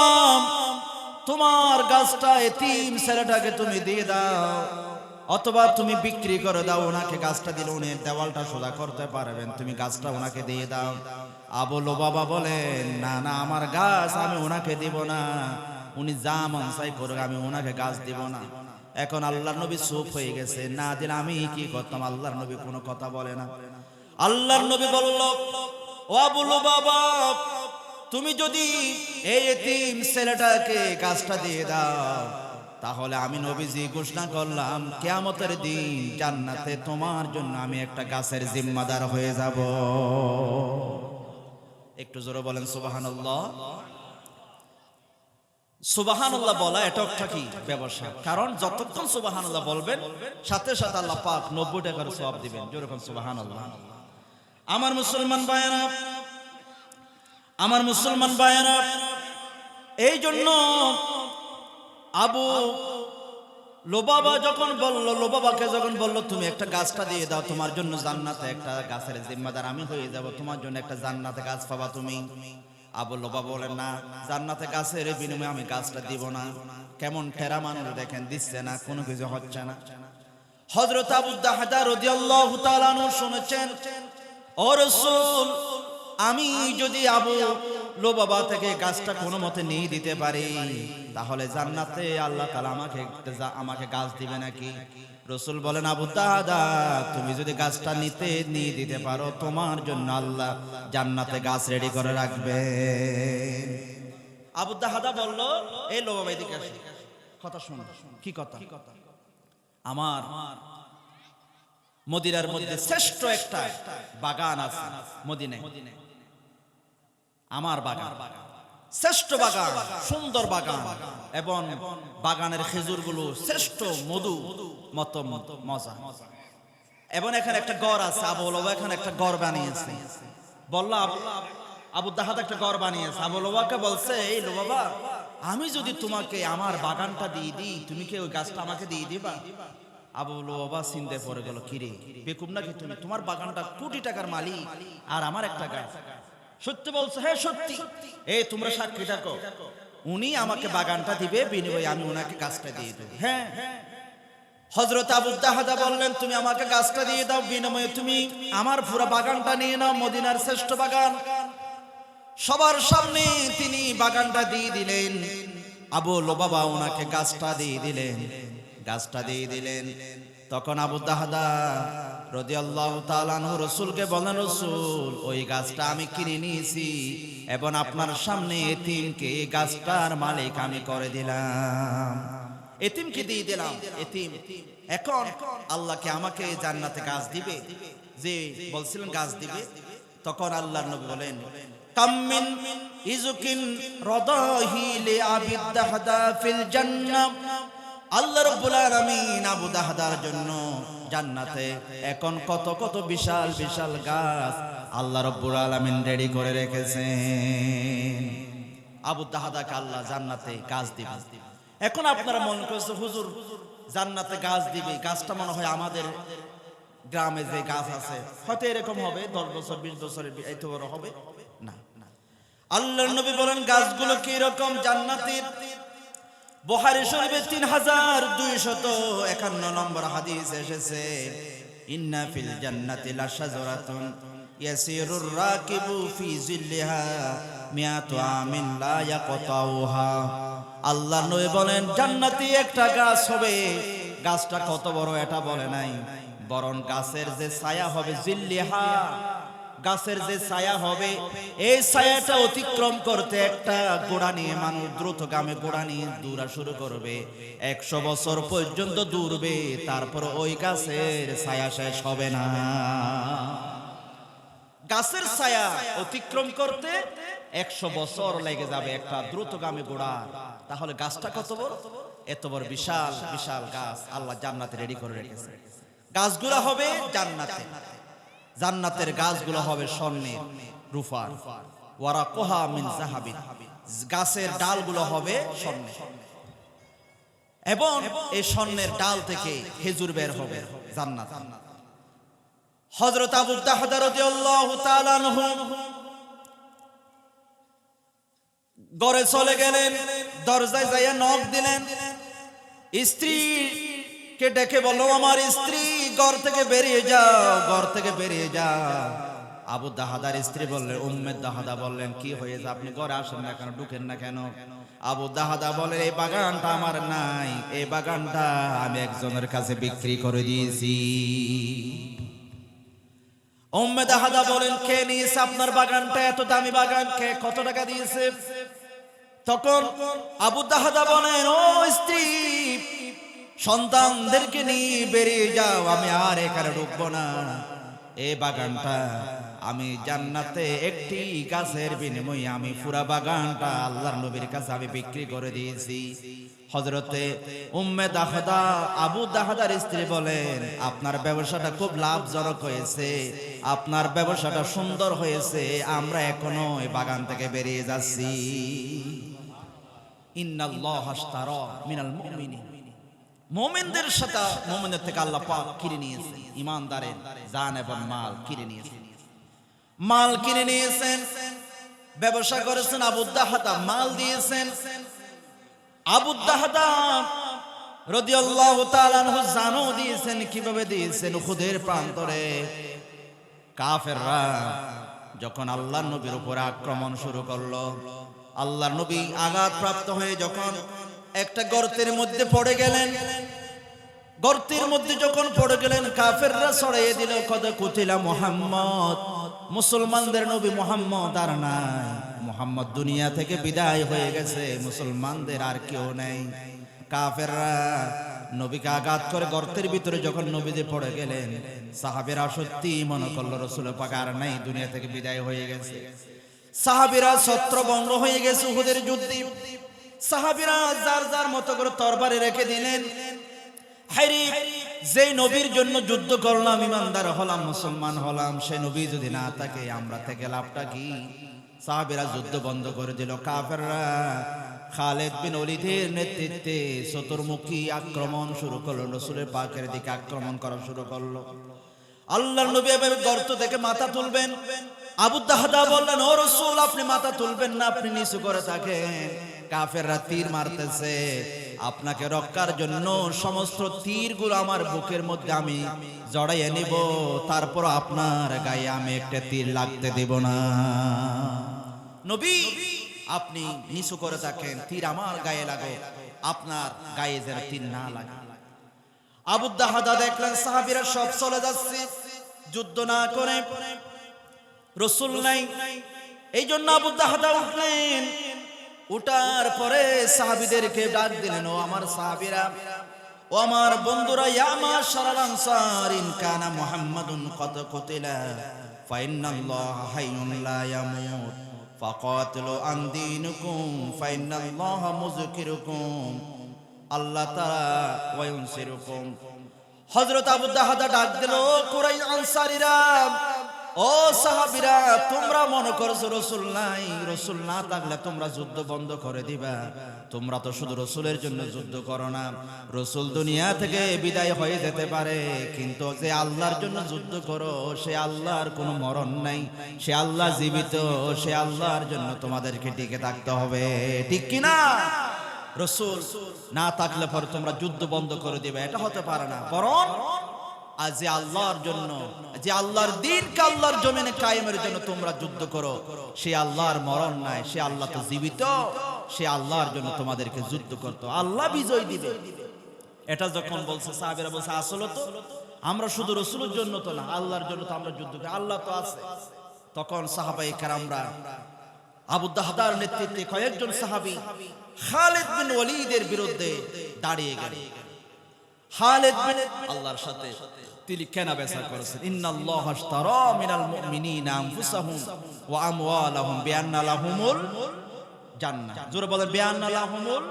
তোমার গাছটা এতিম ছেলেটাকে তুমি দিয়ে দাও, অথবা তুমি বিক্রি করে দাও, ওনাকে গাছটা দিলে উনি দেওয়ালটা সোজা করতে পারবেন, তুমি গাছটা ওনাকে দিয়ে দাও। আবু লুবাবা বলেন, না না, আমার গাছ আমি ওনাকে দিব না, উনি যা মন চাই করুক, আমি ওনাকে গাছ দিব না। এখন আল্লাহর নবী চুপ হয়ে গেছে, না দিলে আমি কি করতাম? আল্লাহর নবী কোনো কথা বলে না। আল্লাহর নবী বলল, ও আবু লুবাবা, তুমি যদি এই এতিম ছেলেটাকে গাছটা দিয়ে দাও, তাহলে আমি নবীজি ঘোষণা করলাম কিয়ামতের দিন জান্নাতে তোমার জন্য আমি একটা গাছের জিম্মাদার হয়ে যাব। একটু জোরে বলেন সুবহানাল্লাহ। সুবহানাল্লাহ বলা এটা একটা কি ব্যবসা, কারণ যতক্ষণ সুবহানাল্লাহ বলবেন সাথে সাথে আল্লাহ পাক 90 টাকার সওয়াব দিবেন। যেরকম সুবহানাল্লাহ। আমার মুসলমান ভাইয়েরা, আমার মুসলমান ভাইয়েরা, এই জন্য আবু লুবাবা যখন বলল, লুবাবাকে যখন বলল তুমি একটা গাছটা দিয়ে দাও, তোমার জন্য জান্নাতে একটা গাছের জিম্মাদার আমি হয়ে যাব, তোমার জন্য একটা জান্নাতে গাছ পাবা তুমি। আবু লুবাবা বলেন, না, জান্নাতে গাছের বিনিময়ে আমি গাছটা দিব না। কেমন ঠেরা মানুষ দেখেন, দিচ্ছে না, কোনো কিছু হচ্ছে না। হযরত আবু দাহদা রাদিয়াল্লাহু তাআলা আনহু শুনেছেন, ও রাসূল, আমি যদি আবু লুবাবা থেকে গাছটা কোনো মতে নিয়ে দিতে পারি, তাহলে জান্নাতে আল্লাহ তাআলা আমাকে গাছ দিবে নাকি? রাসূল বলেন, আবু দাহদা, তুমি যদি গাছটা নিয়ে দিতে পারো, তোমার জন্য আল্লাহ জান্নাতে গাছ রেডি করে রাখবে। আবু দাহদা বলল, এই লুবাবা এদিকে আসো, কথা শুনো। কি কথা? আমার মদিনার মধ্যে শ্রেষ্ঠ একটা বাগান আছে মদিনায়, আমার বাগান, শ্রেষ্ঠ বাগান, সুন্দর বাগান, এবং বাগানের খেজুরগুলো শ্রেষ্ঠ, মধু মত মজা। এবং এখানে একটা গড় আছে। আবু লুবাবা এখানে একটা গড় বানিয়েছে। বলল, আবু দাহদা একটা গড় বানিয়েছে। আবু লুবাবাকে বলছে, এই লুবাবা, আমি যদি তোমাকে আমার বাগানটা দিয়ে দিই, তুমি কি ওই গাছটা আমাকে দিয়ে দিবা? আবু লুবাবা চিন্তায় পড়ে গেল, কিরে বেকুব নাকি তুমি? তোমার বাগানটা কোটি টাকার মালিক, আর আমার একটা গাছ। সত্যি বলছো? হ্যাঁ সত্যি। এই তোমরা সাক্ষী থাকো, উনি আমাকে বাগানটা দিবে, বিনিময়ে আমি ওনাকে গাছটা দিয়ে দেব। হ্যাঁ। হযরত আবু দাহদা বললেন, তুমি আমাকে গাছটা দিয়ে দাও, বিনিময়ে তুমি আমার পুরো বাগানটা নিয়ে নাও, মদিনার শ্রেষ্ঠ বাগান। সবার সামনে তিনি বাগানটা দিয়ে দিলেন। আবু লুবাবা ওনাকে গাছটা দিয়ে দিলেন। গাছটা দিয়ে দিলেন। তখন আবু দাহদা রাদিয়াল্লাহু তাআলা আনহু রাসূলকে বলেন, রাসূল ওই গাছটা আমি কিনে নিয়েছি এবং আপনার সামনে এতিমকে এই গাছটার মালিক আমি করে দিলাম, এতিমকে দিয়ে দিলাম। এতিম এখন আল্লাহকে আমাকে জান্নাতে গাছ দিবে, যে বলছিলেন গাছ দিবে। তখন আল্লাহর নবী বলেন, কামিন ইজুকিন রাদাহি লি আবিদ দাহদা ফিল জান্নাহ। আল্লাহ রাব্বুল আলামিন আবু দাহদার জন্য জান্নাতে এখন কত কত বিশাল বিশাল গাছ আল্লাহ রাব্বুল আলামিন রেডি করে রেখেছেন। আবু দাহদাকে আল্লাহ জান্নাতে গাছ দিবে। এখন আপনারা মনে করছে হুজুর জান্নাতে গাছ দিবে, গাছটা মনে হয় আমাদের গ্রামে যে গাছ আছে হয়তো এরকম হবে, 10 বছর 20 বছরের এত বড় হবে না। আল্লাহর নবী বলেন গাছগুলো কি রকম জান্নাতের। বুখারী শরীফে 3251 নম্বর হাদিস এসেছে, ইন্না ফিল জান্নাতি লাশাজারাতুন ইয়াসিরুর রাকিবু ফি জিল্লিহা মিয়াতু আমিন লা ইয়াকতাউহা। আল্লাহর নবী বলেন জান্নাতি একটা গাছ হবে, গাছটা কত বড় এটা বলে নাই, বরং গাছের যে ছায়া হবে, জিল্লিহা গাছের যে ছায়া হবে, এই ছায়াটা অতিক্রম করতে একটা ঘোড়া নিয়ে মানুষ দ্রুতগামী ঘোড়া নিয়ে দৌড়া শুরু করবে, 100 বছর পর্যন্ত দৌড়বে, তারপর ওই গাছের ছায়া শেষ হবে না। গাছের ছায়া অতিক্রম করতে 100 বছর লেগে যাবে একটা দ্রুতগামী ঘোড়া। তাহলে গাছটা কত বড়, এত বড় বিশাল বিশাল গাছ আল্লাহ জান্নাতে রেডি করে রেখেছে। গাছগুলো হবে জান্নাতে, জান্নাতের গাছগুলো হবে স্বর্ণের, রূপার, ওয়ারাকুহা মিন যাহাবিন, গাছের ডালগুলো হবে স্বর্ণের এবং এই স্বর্ণের ডাল থেকে খেজুর বের হবে জান্নাত। হযরত আবু দাহদা রাদিয়াল্লাহু তাআলা আনহু ঘরে চলে গেলেন, দরজায় যাইয়া নক দিলেন, স্ত্রীকে ডেকে বলল, আমার স্ত্রী ঘর থেকে বেরিয়ে যাও, ঘর থেকে বেরিয়ে যাও। আবু দাহদার স্ত্রী বললেন, উম্মে দাহদা বললেন, কি হয়েছে, আপনি ঘরে আসেন না কেন, ঢুকেন না কেন? আবু দাহদা বলে, এই বাগানটা আমার নাই, এই বাগানটা আমি একজনের কাছে বিক্রি করে দিয়েছি। উম্মে দাহদা বলেন, কে নিয়েছে আপনার বাগানটা, এত দামি বাগান, কে কত টাকা দিয়েছে? তখন আবু দাহদা বলেন, ও স্ত্রী, সন্তানদেরকে নিয়ে বেরিয়ে যাও, আমি আর এখানে ঢুকবো না। এই বাগানটা আমি জান্নাতে একটি গাছের বিনিময়ে আমি পুরা বাগানটা আল্লাহর নবীর কাছে আমি বিক্রি করে দিয়েছি। হযরতে উম্মে দাহদা আবু দাহদার স্ত্রী বলেন, আপনার ব্যবসাটা খুব লাভজনক হয়েছে, আপনার ব্যবসাটা সুন্দর হয়েছে, আমরা এখনো এই বাগান থেকে বেরিয়ে যাচ্ছি। ইন্নাল্লাহা আশতারা মিনাল মুমিনিন, মুমিনদের সাথে মুমিনদের থেকে আল্লাহ পাক কিনে নিয়েছেন, ঈমানদারের জান এবং মাল কিনে নিয়েছেন, মাল কিনে নিয়েছেন, ব্যবসা করেছেন। আবু দাহদা মাল দিয়েছেন। আবু দাহদা রাদিয়াল্লাহু তাআলা আনহু জানও দিয়েছেন। কিভাবে দিয়েছেন? উহুদের প্রান্তরে কাফেররা যখন আল্লাহর নবীর উপর আক্রমণ শুরু করলো, আল্লাহর নবী আঘাতপ্রাপ্ত হয়ে যখন একটা গর্তের মধ্যে পড়ে গেলেন, গর্তের মধ্যে যখন পড়ে গেলেন, কাফেররা ছড়িয়ে দিল, কদ কুতিলা মুহাম্মদ, মুসলমানদের নবী মুহাম্মদ আর নাই, মুহাম্মদ দুনিয়া থেকে বিদায় হয়ে গেছে, মুসলমানদের আর কেউ নেই। কাফেররা নবীকে আঘাত করে গর্তের ভিতরে যখন নবীজি পড়ে গেলেন, সাহাবীরা সত্যি মনে করলো রাসূল পাক আর নাই, দুনিয়া থেকে বিদায় হয়ে গেছে। সাহাবীরা ছত্রভঙ্গ হয়ে গেছে উহুদের যুদ্ধে। সাহাবীরা যার যার মতো করে তরবারি রেখে দিলেন। হায়রে, যেই নবীর জন্য যুদ্ধ করলাম, ইমানদার হলাম, মুসলমান হলাম, সেই নবী যদি না থাকে আমরা থেকে লাভটা কি? সাহাবীরা যুদ্ধ বন্ধ করে দিল। কাফেররা খালিদ বিন ওলীদের নেতৃত্বে চতুর্মুখী আক্রমণ শুরু করলো, রাসূলের পাকের দিকে আক্রমণ করা শুরু করলো। আল্লাহর নবী এভাবে গর্ত থেকে মাথা তুলবেন। আবু দাহদা বললেন, ও রাসূল, আপনি মাথা তুলবেন না, আপনি নিচু করে থাকেন, কাফেররা তীর মারতেছে, আপনাকে রক্ষার জন্য সমস্ত তীরগুলো আমার বুকের মধ্যে আমি জড়াইয়ে নিব, তারপর আপনার গায়ে আমি একটা তীর লাগতে দেব না। নবী, আপনি নিচু করে থাকেন, তীর আমার গায়ে লাগো, আপনার গায়ে যেন তীর না লাগে। আবু দাহাদা দেখলেন সাহাবীরা সব চলে যাচ্ছে, যুদ্ধ না করে, রাসূল নাই। এই জন্য আবু দাহাদা উঠলেন, উঠার পরে সাহাবীদেরকে ডাক দিলেন, ও আমার সাহাবীরা, ও আমার বন্ধুরা, ইয়া মাশারাল আনসার, ইন কানা মুহাম্মাদুন কদ কুতিলা ফাইন্নাল্লাহা হাইয়ুন লা ইয়ামুত ফাকাতিলু আন দীনিকুম ফাইন্নাল্লাহা মুযকিরুকুম আল্লাহ তাআলা ওয়া ইউনসিরুকুম। হযরত আবু দাহাদা ডাক দিল, কুরাইশ আনসারীরা, ও সাহাবীরা, তোমরা মনে করছো রাসূল নাই, রাসূল না থাকলে তোমরা যুদ্ধ বন্ধ করে দিবা। তোমরা তো শুধু রাসূলের জন্য যুদ্ধ করো না, রাসূল দুনিয়া থেকে বিদায় হয়ে যেতে পারে, কিন্তু যে আল্লাহর জন্য যুদ্ধ করো সে আল্লাহর কোনো মরণ নাই, সে আল্লাহ জীবিত, সে আল্লাহর জন্য তোমাদেরকে টিকে থাকতে হবে, ঠিক কি না? রাসূল না থাকলে পরে তোমরা যুদ্ধ বন্ধ করে দিবে, এটা হতে পারে না। বরং আজ যে আল্লাহর জন্য, যে আল্লাহর দ্বীনকে আল্লাহর জমিনে কায়েমের জন্য তোমরা যুদ্ধ করো, সে আল্লাহর মরণ নাই, সে আল্লাহ তো জীবিত, সে আল্লাহর জন্য তোমাদেরকে যুদ্ধ করতে, আল্লাহ বিজয় দিবে। এটা যখন বলছে সাহাবীরা বলছে, আসলে তো আমরা শুধু রাসূলের জন্য তো না, আল্লাহর জন্য তো আমরা যুদ্ধ করি, আল্লাহ তো আছে। তখন সাহাবায়ে কেরামরা আবু দাহদার নেতৃত্বে কয়েকজন সাহাবী খালিদ বিন ওয়ালিদের বিরুদ্ধে দাঁড়িয়ে গেলেন। খালিদ বিন আল্লাহর সাথে তিনি কেনা বেচা করেছেন, ইন্নাল্লাহা আশতারা মিনাল মুমিনিনা আনফুসাহুম ওয়া আমওয়ালাহুম বিআন্না লাহুমুল জান্নাহ। জোরে বলেন, বিআন্না লাহুমুল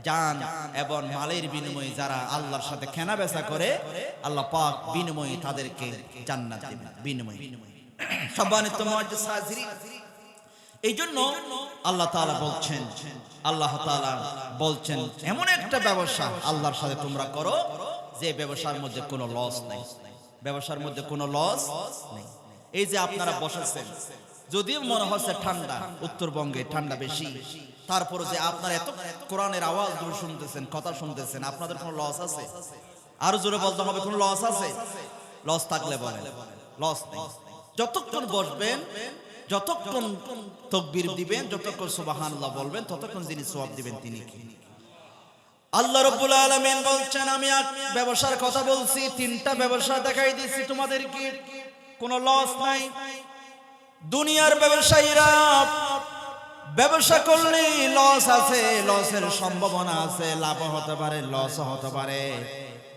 জান, এবং মালের বিনিময়ে যারা আল্লাহর সাথে কেনা বেচা করে, আল্লাহ পাক বিনিময়ে তাদেরকে জান্নাত দিবেন, বিনিময়ে। সম্মানিত মুআজ্জিজ হাজিরিন, এই জন্য আল্লাহ তাআলা বলছেন, আল্লাহ তাআলা বলছেন, এমন একটা ব্যবসা আল্লাহর সাথে তোমরা করো যে ব্যবসার মধ্যে কোনো লস নাই, ব্যবসার মধ্যে কোনো লস নেই। এই যে আপনারা বসেছেন, যদিও মনে হচ্ছে ঠান্ডা, উত্তরবঙ্গে ঠান্ডা বেশি, তারপরে যে আপনারা এত কোরআনের আওয়াজ দূর শুনতেছেন, কথা শুনতেছেন, আপনাদের কোনো লস আছে? আরো জোরে বলতে হবে, কোনো লস আছে? লস থাকলে বলেন, লস নেই। যতক্ষণ বসবেন, যতক্ষণ তাকবীর দিবেন, যতক্ষণ সুবহানাল্লাহ বলবেন, ততক্ষণ যিনি সওয়াব দিবেন তিনি কি? আল্লাহ রাব্বুল আলামিন বলছেন, আমি ব্যবসার কথা বলছি, তিনটা ব্যবসা দেখাই দিয়েছি তোমাদেরকে, কোনো লস নাই। দুনিয়ার ব্যবসায়ীরা ব্যবসা করলে লস আছে, লসের সম্ভাবনা আছে, লাভ হতে পারে, লস হতে পারে,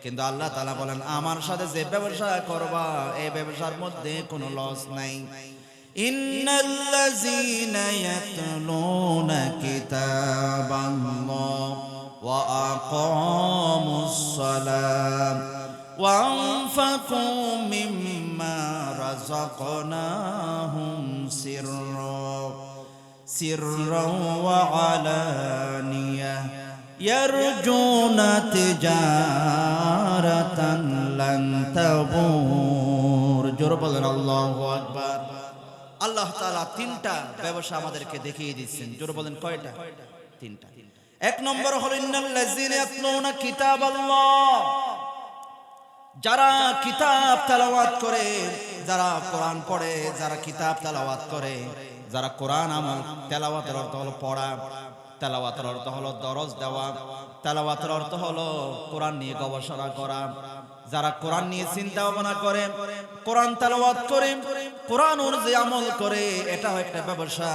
কিন্তু আল্লাহ তাআলা বলেন, আমার সাথে যে ব্যবসা করবা এই ব্যবসার মধ্যে কোনো লস নাই। ইন্নাল্লাযীনা ইয়াতলুনা কিতাবাল্লাহ ওয়া আকামুস সালাত ওয়া আনফাকু মিম্মা রাযাকনাহুম সিররান ওয়া আলানিয়া ইয়ারজুনা তিজারাতান লান তাবুর। জোরে বলেন আল্লাহু আকবার। আল্লাহ তাআলা তিনটা ব্যবসা আমাদেরকে দেখিয়ে দিচ্ছেন। জোরে বলেন, কয়টা? তিনটা। এক নম্বর হলো ইন্নাল্লাযীনা ইয়াতলুনা কিতাবাল্লাহ, যারা কিতাব তেলাওয়াত করে, যারা কোরআন পড়ে, যারা কিতাব তেলাওয়াত করে, যারা কোরআন আমল, তেলাওয়াতের অর্থ হলো পড়া, তেলাওয়াতের অর্থ হলো দরজ দেওয়া, তেলাওয়াতের অর্থ হলো কোরআন নিয়ে গবেষণা করা, যারা কোরআন নিয়ে চিন্তা ভাবনা করে, কোরআন তেলাওয়াত করে, কোরআন অনুযায়ী আমল করে, এটাও একটা ব্যবসা।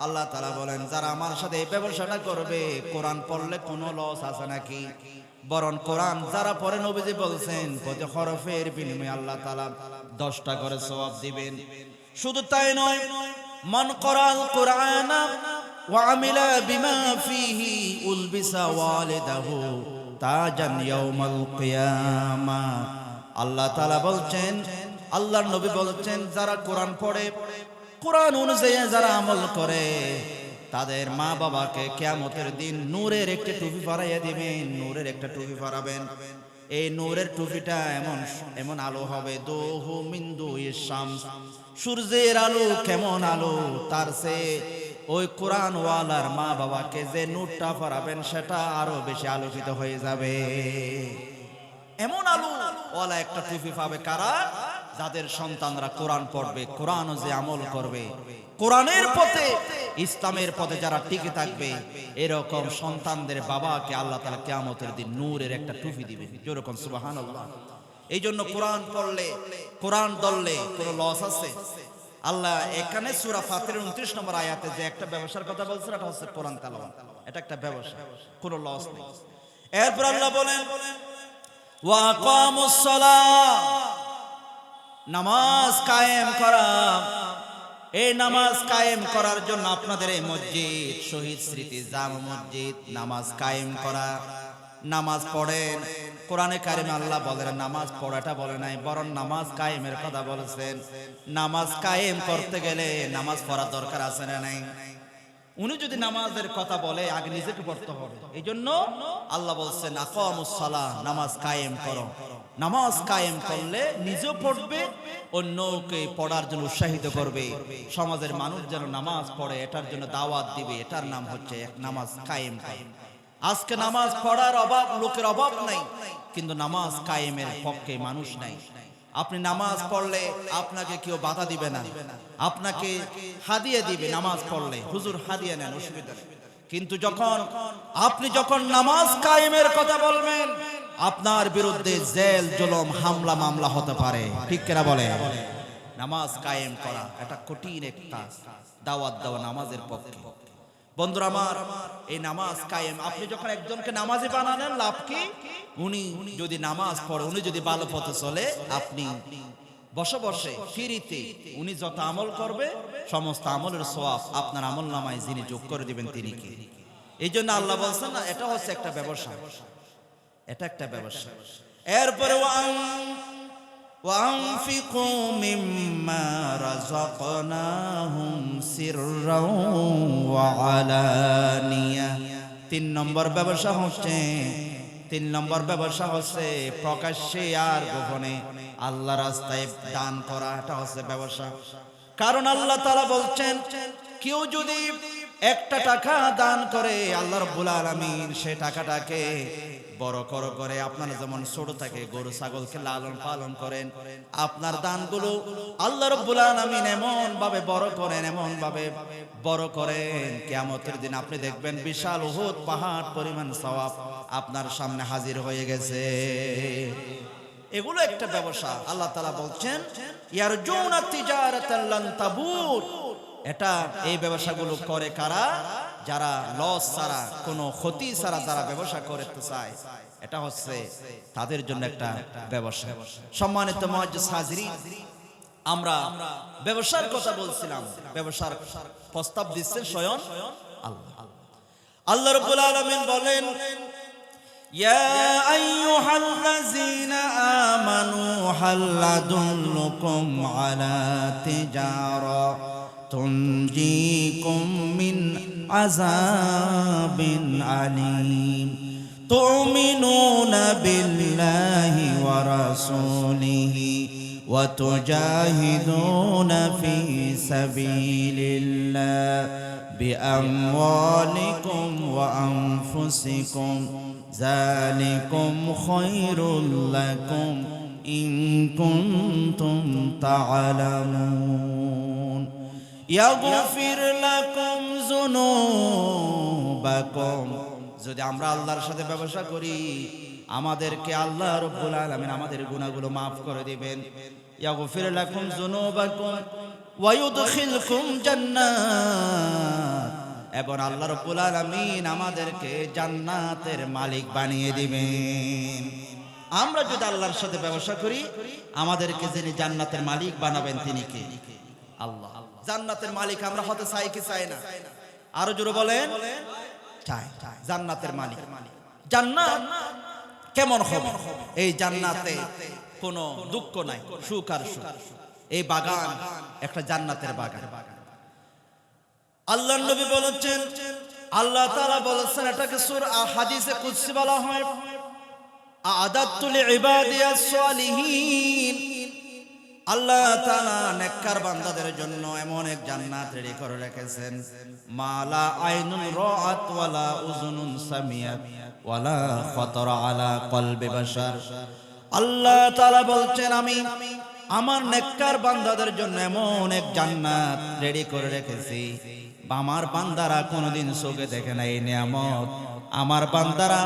আল্লাহ তাআলা বলেন, যারা আমার সাথে এই ব্যবসাটা করবে, কোরআন পড়লে কোনো লস আছে নাকি? বরং কোরআন যারা পড়ে, নবীজি বলছেন প্রতি হরফের বিনিময়ে আল্লাহ তাআলা 10টা করে সওয়াব দিবেন। শুধু তাই নয়, মান করাল কোরআনা ওয়া আমিলা বিমা ফিহি উলবিসা ওয়ালিদাহু তাজান ইয়াউমাল কিয়ামা। আল্লাহ তাআলা বলছেন, আল্লাহর নবী বলছেন, যারা কোরআন পড়ে, কোরআন অনুযায়ী যারা আমল করে, তাদের মা বাবাকে কিয়ামতের দিন নূরের একটা টুপি পরাইয়া দিবেন, নূরের একটা টুপি পরাবেন। এই নূরের টুপিটা এমন এমন আলো হবে, দুহু মিন দুইশ শামস, সূর্যের আলো কেমন আলো, তার চেয়ে ওই কোরআন ওয়ালার মা বাবাকে যে নূরটা পরাবেন সেটা আরো বেশি আলোকিত হয়ে যাবে। এমন আলো ওয়ালা একটা টুপি পাবে কারা? যাদের সন্তানরা কোরআন পড়বে, কোরআন যে আমল করবে, কোরআনের পথে ইসলামের পথে যারা টিকে থাকবে, এরকম সন্তানদের বাবাকে আল্লাহ তাআলা কিয়ামতের দিন নূরের একটা টুপি দিবে। যেরকম সুবহানাল্লাহ। এই জন্য কোরআন পড়লে, কোরআন ধরলে কোনো লস আছে? আল্লাহ এখানে সূরা ফাতিরের 29 নম্বর আয়াতে যে একটা ব্যবসার কথা বলছেন, এটা হচ্ছে কোরআন তেলাওয়াত। এটা একটা ব্যবসা, কোনো লস নেই। এরপর আল্লাহ বলেন ওয়া আকামুস সালাহ, নামাজ কায়েম করা। এই নামাজ কায়েম করার জন্য আপনাদের এই মসজিদ শহীদ স্মৃতি জামে মসজিদ নামাজ কায়েম করা। নামাজ পড়েন, কোরআনে কারিমে আল্লাহ বলেন নামাজ পড়াটা বলে নাই, বরং নামাজ কায়েমের কথা বলেছেন। নামাজ কায়েম করতে গেলে নামাজ পড়া দরকার আছে না নাই? উনি যদি নামাজের কথা বলে আগে নিজেকে পড়তে হবে। এই জন্য আল্লাহ বলছেন আকামুস সালাহ, নামাজ কায়েম করো। নামাজ কায়েম করলে নিজেও পড়বে, অন্যকে পড়ার জন্য উৎসাহিত করবে। সমাজের মানুষ যেন নামাজ পড়ে এটার জন্য দাওয়াত দিবে। এটার নাম হচ্ছে নামাজ কায়েম করা। আজকে নামাজ পড়ার অভাব, লোকের অভাব নাই, কিন্তু নামাজ কায়েমের পক্ষে মানুষ নাই। আপনি নামাজ পড়লে আপনাকে কেউ বাধা দিবে না, আপনাকে হাদিয়া দিবে। নামাজ পড়লে হুজুর হাদিয়া নেন, অসুবিধা নেই। কিন্তু আপনি যখন নামাজ কায়েমের কথা বলবেন, আপনার বিরুদ্ধে জেল জুলুম হামলা মামলা হতে পারে। ঠিক কিনা বলে? নামাজ কায়েম করা এটা কঠিন একটা দাওয়াত দেওয়া নামাজের পক্ষে। বন্ধুরা আমার, এই নামাজ কায়েম, আপনি যখন একজনকে নামাজি বানালেন লাভ কি? উনি যদি নামাজ পড়ে, উনি যদি ভালো পথে চলে, আপনি বসে বসে ফ্রিতে উনি যত আমল করবে সমস্ত আমলের সওয়াব আপনার আমল নামায় যিনি যোগ করে দিবেন তিনি কে? এই জন্য আল্লাহ বলছেন না, এটা হচ্ছে একটা ব্যবসা, এটা একটা ব্যবসা। এরপরে وأنفقوا مما رزقناهم سرا وعلانية। 3 নম্বর ব্যবসা হচ্ছে প্রকাশ্যে আর গোপনে আল্লাহ রাস্তায় দান করা। এটা হচ্ছে ব্যবসা। কারণ আল্লাহ তাআলা বলছেন কেউ যদি একটা টাকা দান করে, আল্লাহ রাব্বুল আলামিন সেই টাকাটাকে বড় করে, আপনারা যেমন ছোট থেকে গরু ছাগলকে লালন পালন করেন, আপনার দানগুলো আল্লাহ রাব্বুল আলামিন এমন ভাবে বড় করেন, কিয়ামতের দিন আপনি দেখবেন বিশাল উহুদ পাহাড় পরিমাণ সওয়াব আপনার সামনে হাজির হয়ে গেছে। এগুলো একটা ব্যবসা। আল্লাহ তাআলা বলছেন ইয়ারজুনা তিজারাতান লান তাবুর। এটা এই ব্যবসাগুলো করে কারা? যারা লস ছাড়া, কোনো ক্ষতি ছাড়া যারা ব্যবসা করতে চায়, এটা হচ্ছে তাদের জন্য একটা ব্যবসা। সম্মানিত মুআজ্জিজ হাজিরিন, আমরা ব্যবসার কথা বলছিলাম, ব্যবসার প্রস্তাব দিচ্ছেন স্বয়ং আল্লাহ। আল্লাহ রাব্বুল আলামিন বলেন ইয়া আইয়ুহাল্লাযীনা আমানু হাল আদুল্লুকুম আলা তিজারা তুনজিকুম মিন আযাবিন আলীম তুমিনুনা বিল্লাহি ওয়া রাসূলিহি ওয়া তুজাহিদুনা ফি সাবিলিল্লাহ বিআমওয়ালিকুম ওয়া আনফুসিকুম যালিকুম খায়রুল লাকুম ইন কুনতুম তা'লামুন ইয়াগফির লাকুম যুনুবাকুম। যদি আমরা আল্লাহর সাথে ব্যবসা করি, আমাদেরকে আল্লাহ রাব্বুল আলামিন আমাদের গুনাহগুলো maaf করে দিবেন। ইয়াগফির লাকুম যুনুবাকুম ওয়া ইউদখিলকুম জান্নাত, এবং আল্লাহ রাব্বুল আলামিন আমাদেরকে জান্নাতের মালিক বানিয়ে দিবেন। আমরা যদি আল্লাহর সাথে ব্যবসা করি, আমাদেরকে যিনি জান্নাতের মালিক বানাবেন তিনি কে? আল্লাহ। জান্নাতের মালিক আমরা হতে চাই কি চাই না? আরো জোরে বলেন, চাই। জান্নাতের মালিক। জান্নাত কেমন হবে? এই জান্নাতে কোনো দুঃখ নাই, সুখ আর সুখ। এই বাগান একটা জান্নাতের বাগান। আল্লাহর নবী বলেছেন, আল্লাহ তাআলা বলেছেন, এটাকে সূরা হাদিসে কুদসি বলা হয়, আ'আদাতু লিইবাদিয়াস সালিহিন। আল্লাহ তাআলা নেককার বান্দাদের জন্য এমন এক জান্নাত রেডি করে রেখেছেন, মালা আইনুন রাআত ওয়ালা উযুনুন সামিয়াত ওয়ালা খাতারা আলা কলবি বাশার। আল্লাহ তাআলা বলছেন, আমি আমার নেককার বান্দাদের জন্য এমন এক জান্নাত রেডি করে রেখেছি, আমার বান্দারা কোনোদিন চোখে দেখে নাই এই নিয়ামত, আমার বান্দারা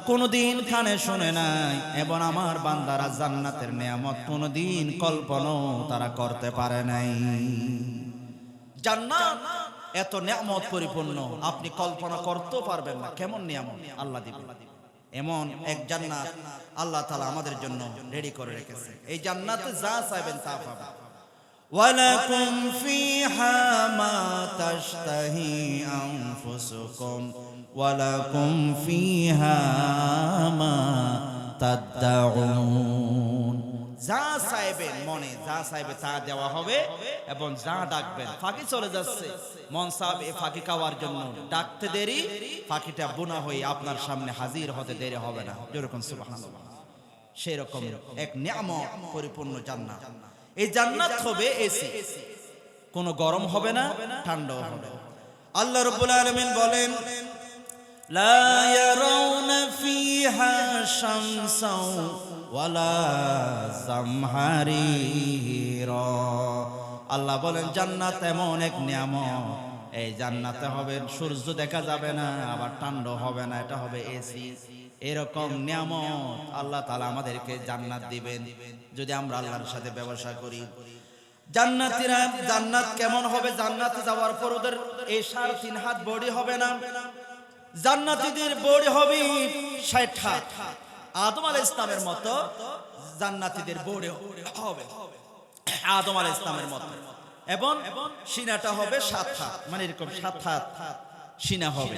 কোনোদিন কানে শুনে নাই, এবং আমার বান্দারা জান্নাতের নিয়ামত কোনোদিন কল্পনাও তারা করতে পারে নাই। জান্নাত এত নিয়ামত পরিপূর্ণ, আপনি কল্পনা করতেও পারবেন না কেমন নিয়ামত আল্লাহ দিবেন। এমন এক জান্নাত আল্লাহ তাআলা আমাদের জন্য রেডি করে রেখেছে। এই জান্নাতে যা চাইবেন তা পাবেন। ওয়ালাকুম ফিহা মা তাশতাহি আনফুসুকুম ওয়ালাকুম ফিহা মা তাদউন। যা চাইবেন মনে যা চাইবে তা দেওয়া হবে, এবং যা ডাকবেন ফাঁকি চলে যাচ্ছে, মন চাবে ফাঁকি খাওয়ার জন্য, ডাকতে দেরি, ফাঁকিটা বোনা হয়ে আপনার সামনে হাজির হতে দেরি হবে না। যেরকম সুবহানাল্লাহ, সেরকম এক নিয়ামত পরিপূর্ণ জান্নাত। এই জান্নাত হবে এসি, কোনো গরম হবে না, ঠান্ডাও হবে। আল্লাহ রাব্বুল আলামিন বলেন, লা ইয়ারাউনা ফিহা শামসাও ওয়ালা জামহারিরা। আল্লাহ বলেন জান্নাত এমন এক নিয়ামত, এই জান্নাতে হবে সূর্য দেখা যাবে না, আবার ঠান্ডা হবে না, এটা হবে এসি। এরকম নিয়ামত আল্লাহ তাআলা আমাদেরকে জান্নাত দিবেন যদি আমরা আল্লাহর সাথে ব্যবসা করি। জান্নাতীরা জান্নাত কেমন হবে? জান্নাতে যাওয়ার পর ওদের এই 3.5 হাত বডি হবে না, জান্নাতীদের বডি হবে 60 হাত। আদম আলাইহিস সালামের মতো জান্নাতীদের বডি হবে আদম আলাইহিস সালামের মতো, এবং সিনাটা হবে 7 হাত, মানে এরকম 7 হাত সিনা হবে,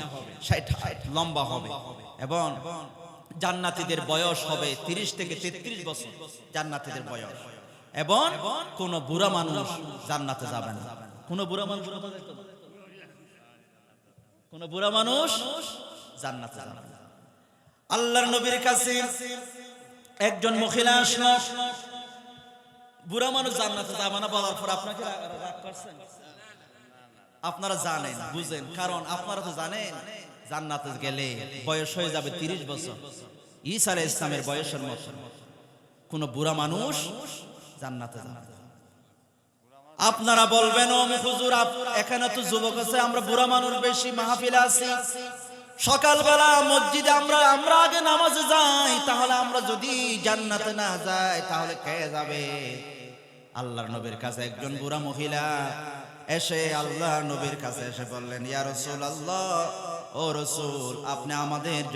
60 হাত লম্বা হবে। এবং জান্নাতীদের বয়স হবে 30 থেকে 33 বছর জান্নাতীদের বয়স। এবং কোন বুড়া মানুষ জান্নাতে যাবে না, কোন বুড়া মানুষ জান্নাতে যাবে না। আল্লাহর নবীর কাছে একজন মহিলা আসলো, বুড়া মানুষ জান্নাতে যাবে না বলার পর আপনাকে রাগ করছেন? আপনারা জানেন, বুঝেন, কারণ আপনারা তো জানেন জান্নাতে গেলে বয়স হয়ে যাবে 30 বছর, ঈসা আলাইহিস সালামের বয়সের মতো। কোন বুড়া মানুষ জান্নাতে যাবে না। আপনারা বলবেন, ও হুজুর এখানে তো যুবক আছে, আমরা বুড়া মানুষ বেশি মাহফিলে আছি, সকালবেলা মসজিদে আমরা আগে নামাজে যাই, তাহলে আমরা যদি জান্নাতে না যাই তাহলে কে যাবে? আল্লাহর নবীর কাছে একজন বুড়া মহিলা এসে আল্লাহর নবীর কাছে এসে বললেন, ইয়া রাসূলুল্লাহ, ও রাসূল, আপনি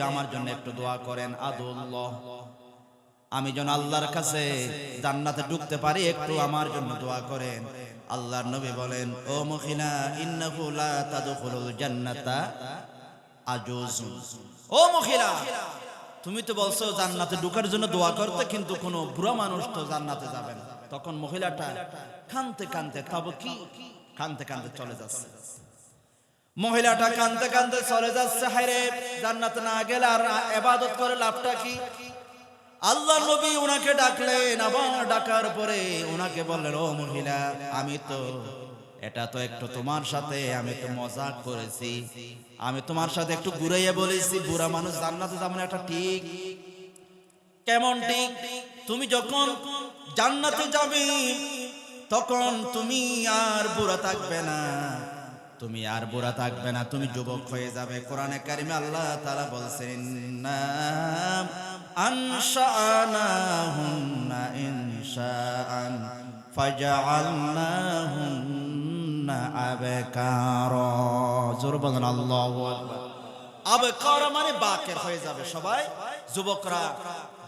আমার জন্য একটু দোয়া করেন, আদুল্লাহ, আমি যেন আল্লাহর কাছে জান্নাতে ঢুকতে পারি, একটু আমার জন্য দোয়া করেন। আল্লাহর নবী বলেন, ও মহিলা, ইন্নাহু লা তাদখুলুল জান্নাতা আজুজুন। ও মহিলা, তুমি তো বলছো জান্নাতে ঢোকার জন্য দোয়া করতে, কিন্তু কোন বুড়া মানুষ তো জান্নাতে যাবে না। তখন মহিলাটা কাঁদতে কাঁদতে, তবে কি কাঁদতে কাঁদতে চলে যাচ্ছে। মহিলাটা কাঁদতে কাঁদতে চলে যাচ্ছে। হায়রে, জান্নাতে না গেলে আর ইবাদত করে লাভটা কি? আল্লাহ নবী ওনাকে ডাকলেন, আবার ডাকার পরে ওনাকে বললেন, ও মহিলা, এটা তো একটু তোমার সাথে আমি তো মজাক করেছি, আমি তোমার সাথে একটু ঘুরাইয়া বলেছি বুড়া মানুষ জান্নাতে যাবে না, এটা ঠিক? কেমন ঠিক? তুমি যখন জান্নাতে যাবে তখন তুমি আর বুড়া থাকবে না, তুমি যুবক হয়ে যাবে। কোরআনে কারিমে আল্লাহ তাআলা বলছেন, আনশাআনাহুন্না ইনশাআন ফাজআলনাহুন্না আবকারা। জোরে বলেন আল্লাহু আকবার। আবকারা মানে বাকের হয়ে যাবে, সবাই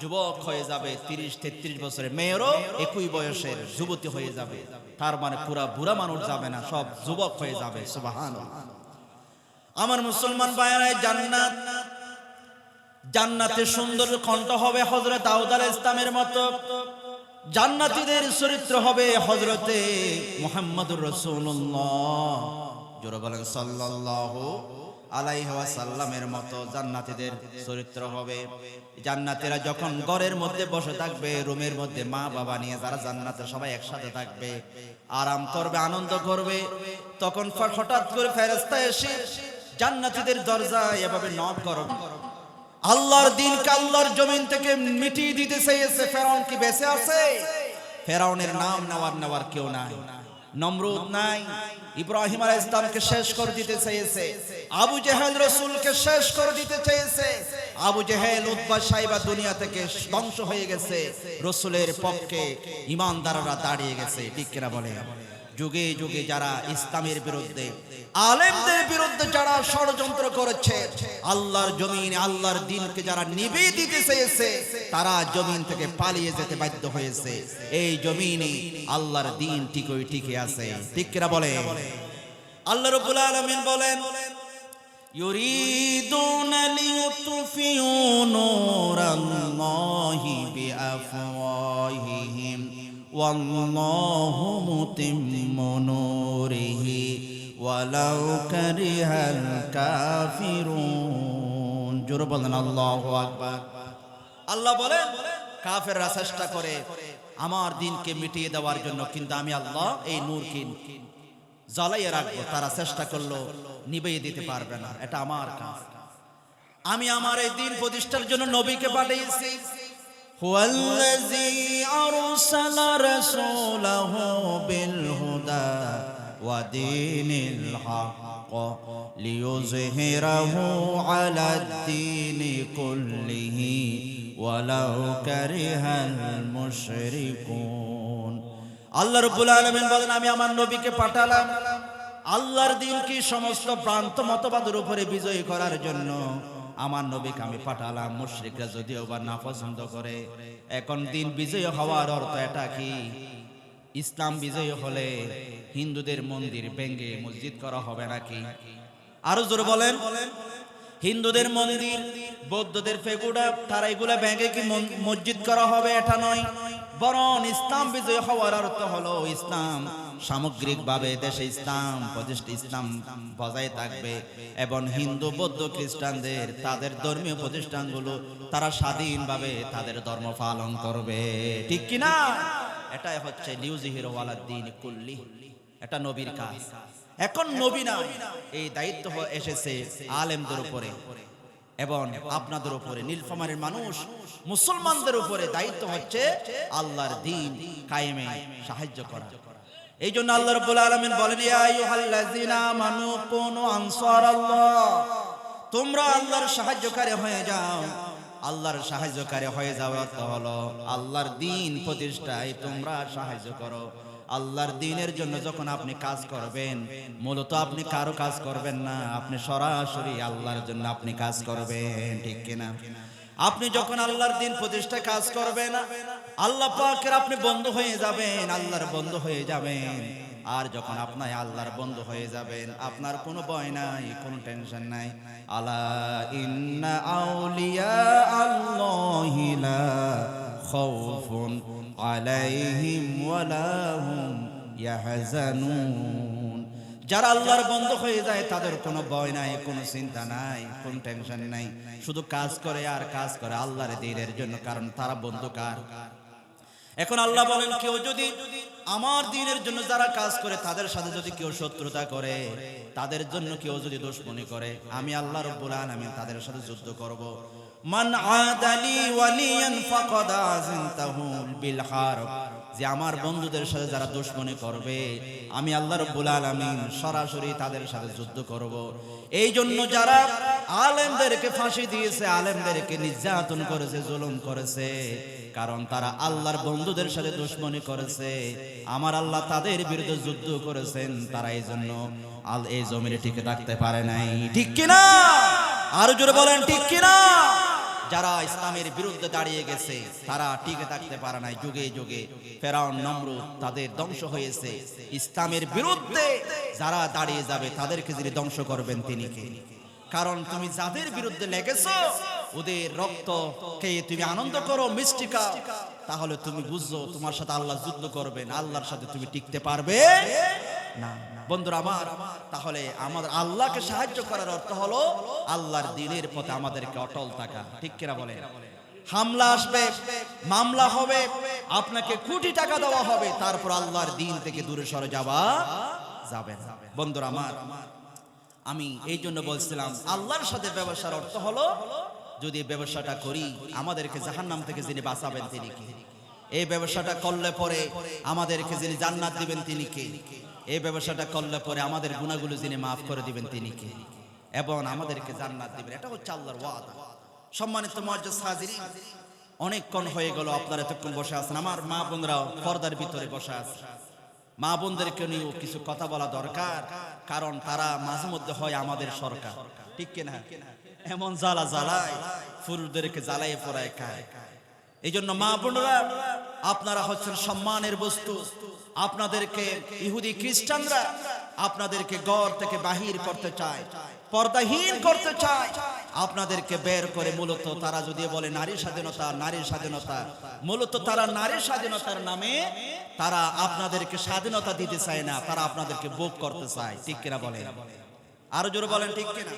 যুবক হয়ে যাবে। 30-33 বছরের মেয়েরও একই বয়সের যুবতী হয়ে যাবে, তার মানে পুরা বুড়া মানুষ যাবে না, সব যুবক হয়ে যাবে। সুবহানাল্লাহ। আমার মুসলমান ভাইয়েরা, জান্নাতে সুন্দর কণ্ঠ হবে হযরত দাউদ আলাইহিস সালামের মতো, জান্নাতীদের চরিত্র হবে হযরতে মুহাম্মদুর রাসূলুল্লাহ, জোরে বলেন সাল্লাল্লাহু আলাইহি ওয়াসাল্লামের মতো জান্নাতীদের চরিত্র হবে। জান্নাতীরা যখন ঘরের মধ্যে বসে থাকবে, রুমের মধ্যে মা বাবা নিয়ে যারা জান্নাতে সবাই একসাথে থাকবে, আরাম করবে, আনন্দ করবে, তখন হঠাৎ করে ফেরেশতা এসে জান্নাতীদের দরজায় এভাবে নক করবে। আল্লাহর দিনকে আল্লাহর জমিন থেকে মিটিয়ে দিতে চেয়েছে। ফেরাউন কি বেঁচে আছে? ফেরাউনের নাম নেওয়ার কেউ নাই, নমরুদ নাই, ইব্রাহিম আলাইহিস সালামকে শেষ করে দিতে চেয়েছে, আবু জেহেল রাসূলকে শেষ করে দিতে চেয়েছে, আবু জেহেল উতবা সাইবা দুনিয়া থেকে ধ্বংস হয়ে গেছে, রাসূলের পক্ষে ঈমানদাররা দাঁড়িয়ে গেছে। ঠিক কিনা বলে? যুগে যুগে যারা ইসলামের বিরুদ্ধে, আলেমদের বিরুদ্ধে যারা ষড়যন্ত্র করেছে, আল্লাহর জমিনে আল্লাহর দ্বীনকে যারা নিভিয়ে দিতে চেয়েছে, তারা জমিন থেকে পালিয়ে যেতে বাধ্য হয়েছে। এই জমিনে আল্লাহর দ্বীন ঠিকই টিকে আছে। ঠিক কিনা বলে? আল্লাহ রাব্বুল আলামিন বলেন, ইউরিদুনা লিয়ুতফিউ নূরাল্লাহি বিআফওয়াহিহিম ওয়াল্লাহু মুতিম্মু নূরিহি ওয়ালাউ কারিহাল কাফিরুন। জোরে বলেন আল্লাহু আকবার। আল্লাহ বলেন, কাফেররা চেষ্টা করে আমার দ্বীনকে মিটিয়ে দেওয়ার জন্য, কিন্তু আমি আল্লাহ এই নূরকে জ্বালাইয়ে রাখবো। তারা চেষ্টা করলো, নিভিয়ে দিতে পারবে না। এটা আমার কাজ। আমি আমার এই দ্বীন প্রতিষ্ঠার জন্য নবীকে পাঠিয়েছি। হুয়াল্লাযী আরসালা রাসূলাহু বিল হুদা ওয়া দীনিল হক লিইয়ুযহিরাহু আলাদ দীনি কুল্লিহি ওয়ালাউ কারিহাল মুশরিকুন। আল্লাহ রাব্বুল আলামিন বলেন, আমি আমার নবীকে পাঠালাম আল্লাহর দ্বীনকে সমস্ত প্রান্ত মতবাদের উপরে বিজয়ী করার জন্য। আমার নবীকে আমি পাঠালাম। মুশরিকরা যদিও বা নাপছন্দ করে। এখন দ্বীন বিজয়ী হওয়ার অর্থ এটা কি? ইসলাম বিজয়ী হলে হিন্দুদের মন্দির ভেঙে মসজিদ করা হবে নাকি? আরো জোরে বলেন। হিন্দুদের মন্দির, বৌদ্ধদের ফেগুড়া, তারা এগুলা ভেঙে কি মসজিদ করা হবে? এটা নয়। বরং ইসলাম বিজয় হওয়ার অর্থ হলো ইসলাম সামগ্রিকভাবে দেশে ইসলাম প্রতিষ্ঠা, ইসলাম বজায় থাকবে এবং হিন্দু বৌদ্ধ খ্রিস্টানদের তাদের ধর্মীয় প্রতিষ্ঠানগুলো তারা স্বাধীনভাবে তাদের ধর্ম পালন করবে। ঠিক কিনা? এটাই হচ্ছে লিউযহিরু আলাদ দীন কুল্লি। এটা নবীর কাজ। এখন নবী না, এই দায়িত্ব এসেছে আলেমদের উপরে এবং আপনাদের উপরে, নীলফামারীর মানুষ মুসলমানদের উপরে দায়িত্ব হচ্ছে আল্লাহর দ্বীন কায়েমে সাহায্য করা। এই জন্য আল্লাহ রাব্বুল আলামিন বলেন, ইয়া আইয়ুহাল্লাযীনা আমানু কুনু আনসারাল্লাহ, তোমরা আল্লাহর সাহায্যকারী হয়ে যাও। আল্লাহর সাহায্যকারী হয়ে যাওয়ার অর্থ হলো আল্লাহর দ্বীন প্রতিষ্ঠায় তোমরা সাহায্য করো। আল্লাহর দ্বীনের জন্য যখন আপনি কাজ করবেন, মূলত আপনি কারো কাজ করবেন না, আপনি সরাসরি আল্লাহর জন্য আপনি কাজ করবেন। ঠিক কিনা? আপনি যখন আল্লাহর দ্বীন প্রতিষ্ঠায় কাজ করবেন, আল্লাহ পাকের আপনি বন্ধু হয়ে যাবেন, আল্লাহর বন্ধু হয়ে যাবেন। আর যখন আপনি আল্লাহর বন্ধু হয়ে যাবেন, আপনার কোনো ভয় নাই, কোনো টেনশন নাই। আলা ইন্না আউলিয়া আল্লাহি লা খাউফুন আলাইহিম ওয়ালা হুম ইয়াহজানুন। যারা আল্লাহর বন্ধু হয়ে যায় তাদের কোনো ভয় নাই, কোনো চিন্তা নাই, কোনো টেনশন নাই। শুধু কাজ করে আর কাজ করে আল্লাহর দ্বীনের জন্য, কারণ তারা বন্ধু কার? এখন আল্লাহ বলেন, কেউ যদি আমার দ্বীনের জন্য যারা কাজ করে তাদের সাথে যদি কেউ শত্রুতা করে, তাদের জন্য কেউ যদি দুশমনি করে, আমি আল্লাহ রাব্বুল আলামিন তাদের সাথে যুদ্ধ করব। মান আদালি ওয়ালিয়ান ফাকাদ আযানতাহু বিল হারব, যে আমার বন্ধুদের সাথে যারা দুশমনি করবে, আমি আল্লাহ রাব্বুল আলামিন সরাসরি তাদের সাথে যুদ্ধ করব। এই জন্য যারা আলেমদেরকে ফাঁসি দিয়েছে, আলেমদেরকে নির্যাতন করেছে, জুলুম করেছে, কারণ তারা আল্লাহর বন্ধুদের সাথে দুশমনি করেছে, আমার আল্লাহ তাদের বিরুদ্ধে যুদ্ধ করেছেন, তারা এই জন্য এই জমিনে টিকে থাকতে পারে নাই। ঠিক কিনা? আরো জোরে বলেন ঠিক কিনা? যারা ইসলামের বিরুদ্ধে দাঁড়িয়ে গেছে তারা টিকে থাকতে পারে নাই। যুগে যুগে ফেরাউন, নমরুদ তাদের ধ্বংস হয়েছে। ইসলামের বিরুদ্ধে যারা দাঁড়িয়ে যাবে তাদেরকে যিনি ধ্বংস করবেন তিনি কে? কারণ তুমি যাদের বিরুদ্ধে লেগেছো ওদের রক্ত খেয়ে তুমি আনন্দ করো, মিষ্টি খাও, তাহলে তুমি বুঝছো তোমার সাথে আল্লাহ যুদ্ধ করবেন, আল্লাহর সাথে তুমি টিকতে পারবে না। বন্ধুরা আমার, তাহলে আমাদের আল্লাহকে সাহায্য করার অর্থ হলো আল্লাহর দ্বীনের পথে আমাদেরকে অটল থাকা। ঠিক কিনা বলেন? হামলা আসবে, মামলা হবে, আপনাকে কোটি টাকা দেওয়া হবে, তারপর আল্লাহর দ্বীন থেকে দূরে সরে যাওয়া যাবে না। বন্ধুরা আমার, আমি এই জন্য বলছিলাম আল্লাহর সাথে ব্যবসার অর্থ হলো যদি ব্যবসাটা করি আমাদেরকে জাহান্নাম থেকে যিনি বাঁচাবেন তিনি কি? এই ব্যবসাটা করলে পরে আমাদেরকে যিনি জান্নাত দিবেন তিনি কে? এই ব্যবসাটা করলে পরে আমাদের গুনাহগুলো যিনি মাফ করে দিবেন তিনি কে? এবং আমাদেরকে জান্নাত দিবেন, এটা হচ্ছে আল্লাহর ওয়াদা। সম্মানিত মুআজ্জাজ হাজিরিন, অনেকক্ষণ হয়ে গেল আপনারা এতক্ষণ বসে আছেন, আমার মা বোনরাও পর্দার ভিতরে বসে আছে। মা বোনদেরকে নিয়েও কিছু কথা বলা দরকার, কারণ তারা মাঝে মধ্যে হয় আমাদের সরকার, ঠিক কিনা? এমন জ্বালা জ্বালায় পুরুষদেরকে জ্বালায় পোড়ায় খায়। এই জন্য মা বোনরা আপনারা হচ্ছেন সম্মানের বস্তু। আপনাদেরকে ইহুদি খ্রিস্টানরা আপনাদেরকে ঘর থেকে বাহির করতে চায়, পর্দাহীন করতে চায়, আপনাদেরকে বের করে। মূলত তারা যদি বলে নারী স্বাধীনতা, নারী স্বাধীনতা, মূলত তারা নারী স্বাধীনতার নামে তারা আপনাদেরকে স্বাধীনতা দিতে চায় না, তারা আপনাদেরকে ভোগ করতে চায়, ঠিক কিনা বলেন? আরো জোরে বলেন ঠিক কিনা?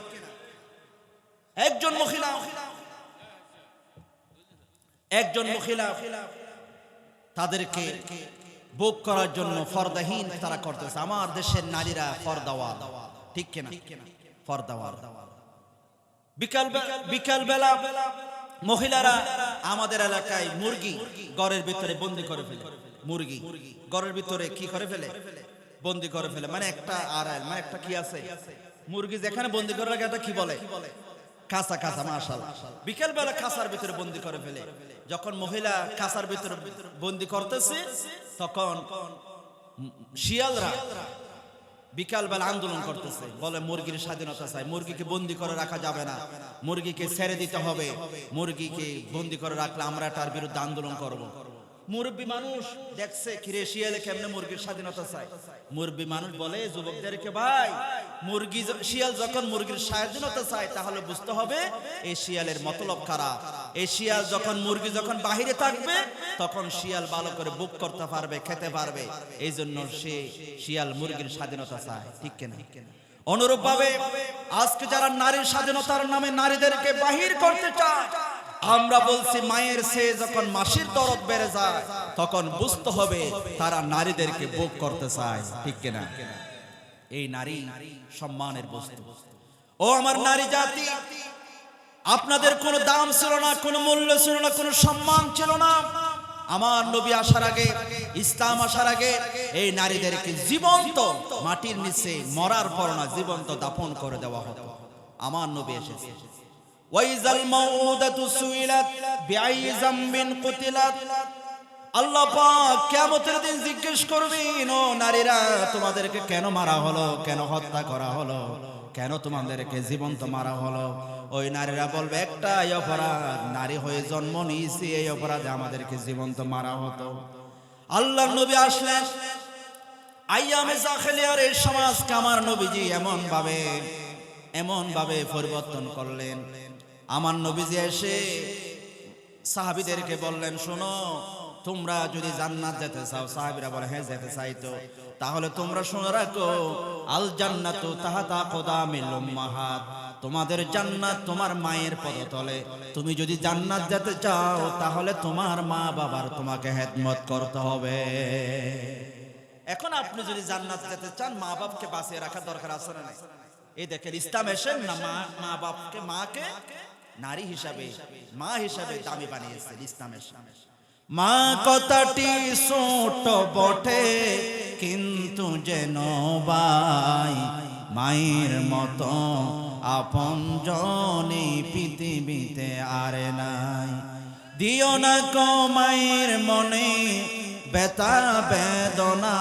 একজন মহিলা তাদেরকে ভোগ করার জন্য পর্দাহীন তারা করতেছে। আমার দেশের নারীরা পর্দাওয়াল, ঠিক কিনা? পর্দাওয়াল। বিকাল বেলা মহিলারা আমাদের এলাকায় মুরগি ঘরের ভিতরে বন্দি করে ফেলে। মুরগি ঘরের ভিতরে কি করে ফেলে? বন্দি করে ফেলে। মানে একটা আড়াল, মানে একটা কি আছে, মুরগি যেখানে বন্দি করে রাখে, এটা কি বলে? কাঁচা। কাঁচা, মাশাআল্লাহ। বিকেল বেলা কাঁচার ভিতরে বন্দি করে ফেলে। যখন মহিলা কাঁচার ভিতরে বন্দি করতেছে, তখন শিয়ালরা বিকাল বেলা আন্দোলন করতেছে, বলে মুরগির স্বাধীনতা চাই, মুরগিকে বন্দি করে রাখা যাবে না, মুরগিকে ছেড়ে দিতে হবে, মুরগিকে বন্দি করে রাখলে আমরা তার বিরুদ্ধে আন্দোলন করব। মুরব্বী মানুষ দেখছে কিরে শিয়ালে কেমনে মুরগির স্বাধীনতা চায়। মুরব্বী মানুষ বলে যুবকদেরকে, ভাই মুরগি শিয়াল যখন মুরগির স্বাধীনতা চায় তাহলে বুঝতে হবে এই শিয়ালের মতলব খারাপ। এই শিয়াল যখন মুরগি যখন বাহিরে থাকবে তখন শিয়াল ভালো করে বুক করতে পারবে, খেতে পারবে, এই জন্য সে শিয়াল মুরগির স্বাধীনতা চায়, ঠিক কিনা? অনুরূপ ভাবে আজকে যারা নারীর স্বাধীনতার নামে নারীদেরকে বাহির করতে চায়, আমরা বলছি মায়ের সে যখন মাসির দরদ বেড়ে যায় তখন বুঝতে হবে তারা নারীদেরকে ভোগ করতে চায়, ঠিক কিনা? এই নারী সম্মানের বস্তু। ও আমার নারী জাতি, আপনাদের কোনো দাম ছিল না, কোনো মূল্য ছিল না, কোনো সম্মান ছিল না। আমার নবী আসার আগে, ইসলাম আসার আগে এই নারীদেরকে জীবন্ত মাটির নিচে মরার পর না, জীবন্ত দাফন করে দেওয়া হতো। আমার নবী এসেছে। ওয়াইজাল মাউউদাতু সুইলাত বিআই যামবিন কুতিলাত। আল্লাহ পাক কিয়ামতের দিন জিজ্ঞেস করবেন, ও নারীরা তোমাদেরকে কেন মারা হলো, কেন হত্যা করা হলো, কেন তোমাদেরকে জীবন্ত মারা হলো? ওই নারীরা বলবে একটাই অপরাধ, নারী হয়ে জন্ম নিয়েছি, এই অপরাধে আমাদেরকে জীবন্ত মারা হতো। আল্লাহর নবী আসলেন, আইয়ামে জাহেলিয়ার এই সমাজকে আমার নবীজি এমন ভাবে পরিবর্তন করলেন। আমার নবীজি এসে সাহাবীদেরকে বললেন, শোনো, তোমরা যদি জান্নাত যেতে চাও, সাহাবীরা বলে হ্যাঁ যেতে চাই, তো তাহলে তোমরা শুনে রাখো, আল জান্নাতু তাহতা কদামিল উম্মাহাত, তোমাদের জান্নাত তোমার মায়ের পদতলে। তুমি যদি জান্নাত যেতে চাও তাহলে তোমার মা বাবার তোমাকে খেদমত করতে হবে। এখন আপনি যদি জান্নাত যেতে চান, মা বাপকে বাঁচিয়ে রাখার দরকার আছে না? এই দেখেন ইসলাম এসে না মা বাপকে, মাকে নারী হিসাবে, মা হিসাবে দামি বানিয়েছে ইসলাম এসে। মা কথাটি ছোট বটে কিন্তু যেন ভাই, মায়ের মতো আপন জনে পৃথিবীতে আর নাই। দিও না কো মায়ের মনে ব্যথা বেদনা,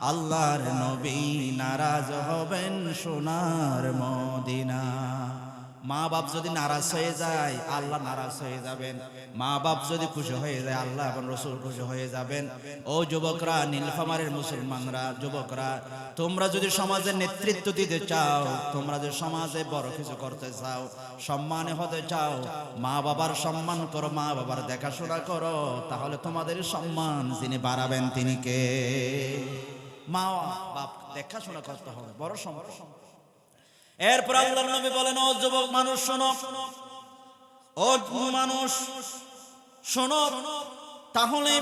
আল্লাহর নবী নারাজ হবেন সোনার মদিনা। মা বাপ যদি নারাজ হয়ে যায় আল্লাহ নারাজ হয়ে যাবেন, মা বাপ যদি খুশি হয়ে যায় আল্লাহ এবং রাসূল খুশি হয়ে যাবেন। ও যুবকরা, নীলফামারের মুসলমানরা, যুবকরা, তোমরা যদি সমাজের নেতৃত্ব দিতে চাও, তোমরা যদি সমাজে বড় কিছু করতে চাও, সম্মানে হতে চাও, মা বাবার সম্মান করো, মা বাবার দেখাশোনা করো, তাহলে তোমাদের সম্মান যিনি বাড়াবেন তিনি কে? মা বাপ দেখাশোনা করতে হবে, বড় সম্মান। এরপর আল্লাহর নবী বলেন, ও যুবক মানুষ শোনো, ও মানুষ শোনো, তাহলে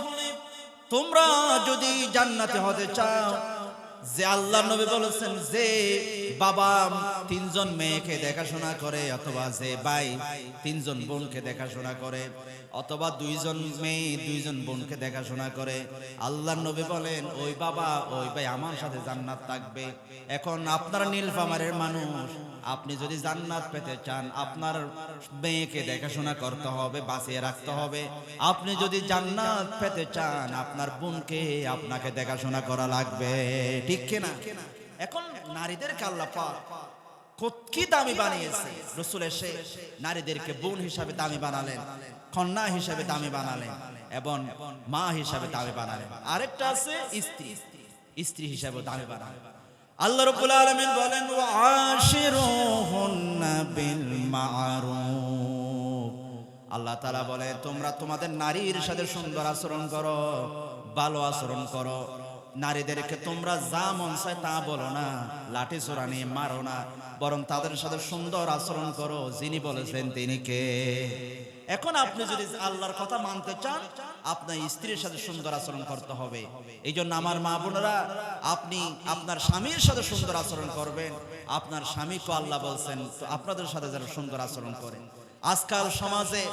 তোমরা যদি জান্নাতে হতে চাও যে আল্লাহর নবী বলেছেন যে বাবা তিনজন মেয়েকে দেখাশোনা করে, অথবা যে ভাই তিনজন বোনকে দেখাশোনা করে, অথবা দুইজন মেয়ে দুইজন বোনকে দেখাশোনা করে, আল্লাহর নবী বলেন ওই বাবা ওই ভাই আমার সাথে জান্নাত থাকবে। এখন আপনারা নীলফামারীর মানুষ, আপনি যদি জান্নাত পেতে চান আপনার মেয়েকে দেখাশোনা করতে হবে, বাঁচিয়ে রাখতে হবে। আপনি যদি জান্নাত পেতে চান আপনার বোনকে আপনাকে দেখাশোনা করা লাগবে, ঠিক কিনা? এখন নারীদেরকে আল্লাহ পাক কি দামি বানিয়েছে, রাসূল এসে নারীদেরকে বোন হিসাবে দামি বানালেন, কন্যা হিসাবে দামি বানালেন, এবং মা হিসাবে দামি বানালেন। আরেকটা আছে স্ত্রী, স্ত্রী হিসাবে দামি বানালেন। আল্লাহ রাব্বুল আলামিন বলেন ওয়াশিরুহুন্না বিল মা'রুফ। আল্লাহ তাআলা বলে তোমরা তোমাদের নারীর সাথে সুন্দর আচরণ করো, ভালো আচরণ করো। নারীদেরকে তোমরা যা মন চায় তা বলো না, লাঠি ছোড়া নিয়ে মারো না, বরং তাদের সাথে সুন্দর আচরণ করো। যিনি বলেছেন তিনি কে? এখন আপনি যদি আল্লাহর কথা মানতে চান আপনার স্ত্রীর সাথে সুন্দর আচরণ করতে হবে। এই জন্য আমার মা বোনেরা, আপনি আপনার স্বামীর সাথে সুন্দর আচরণ করবেন। আপনার স্বামীকে আল্লাহ বলছেন তো আপনাদের সাথে যারা সুন্দর আচরণ করেন। আজকাল সমাজে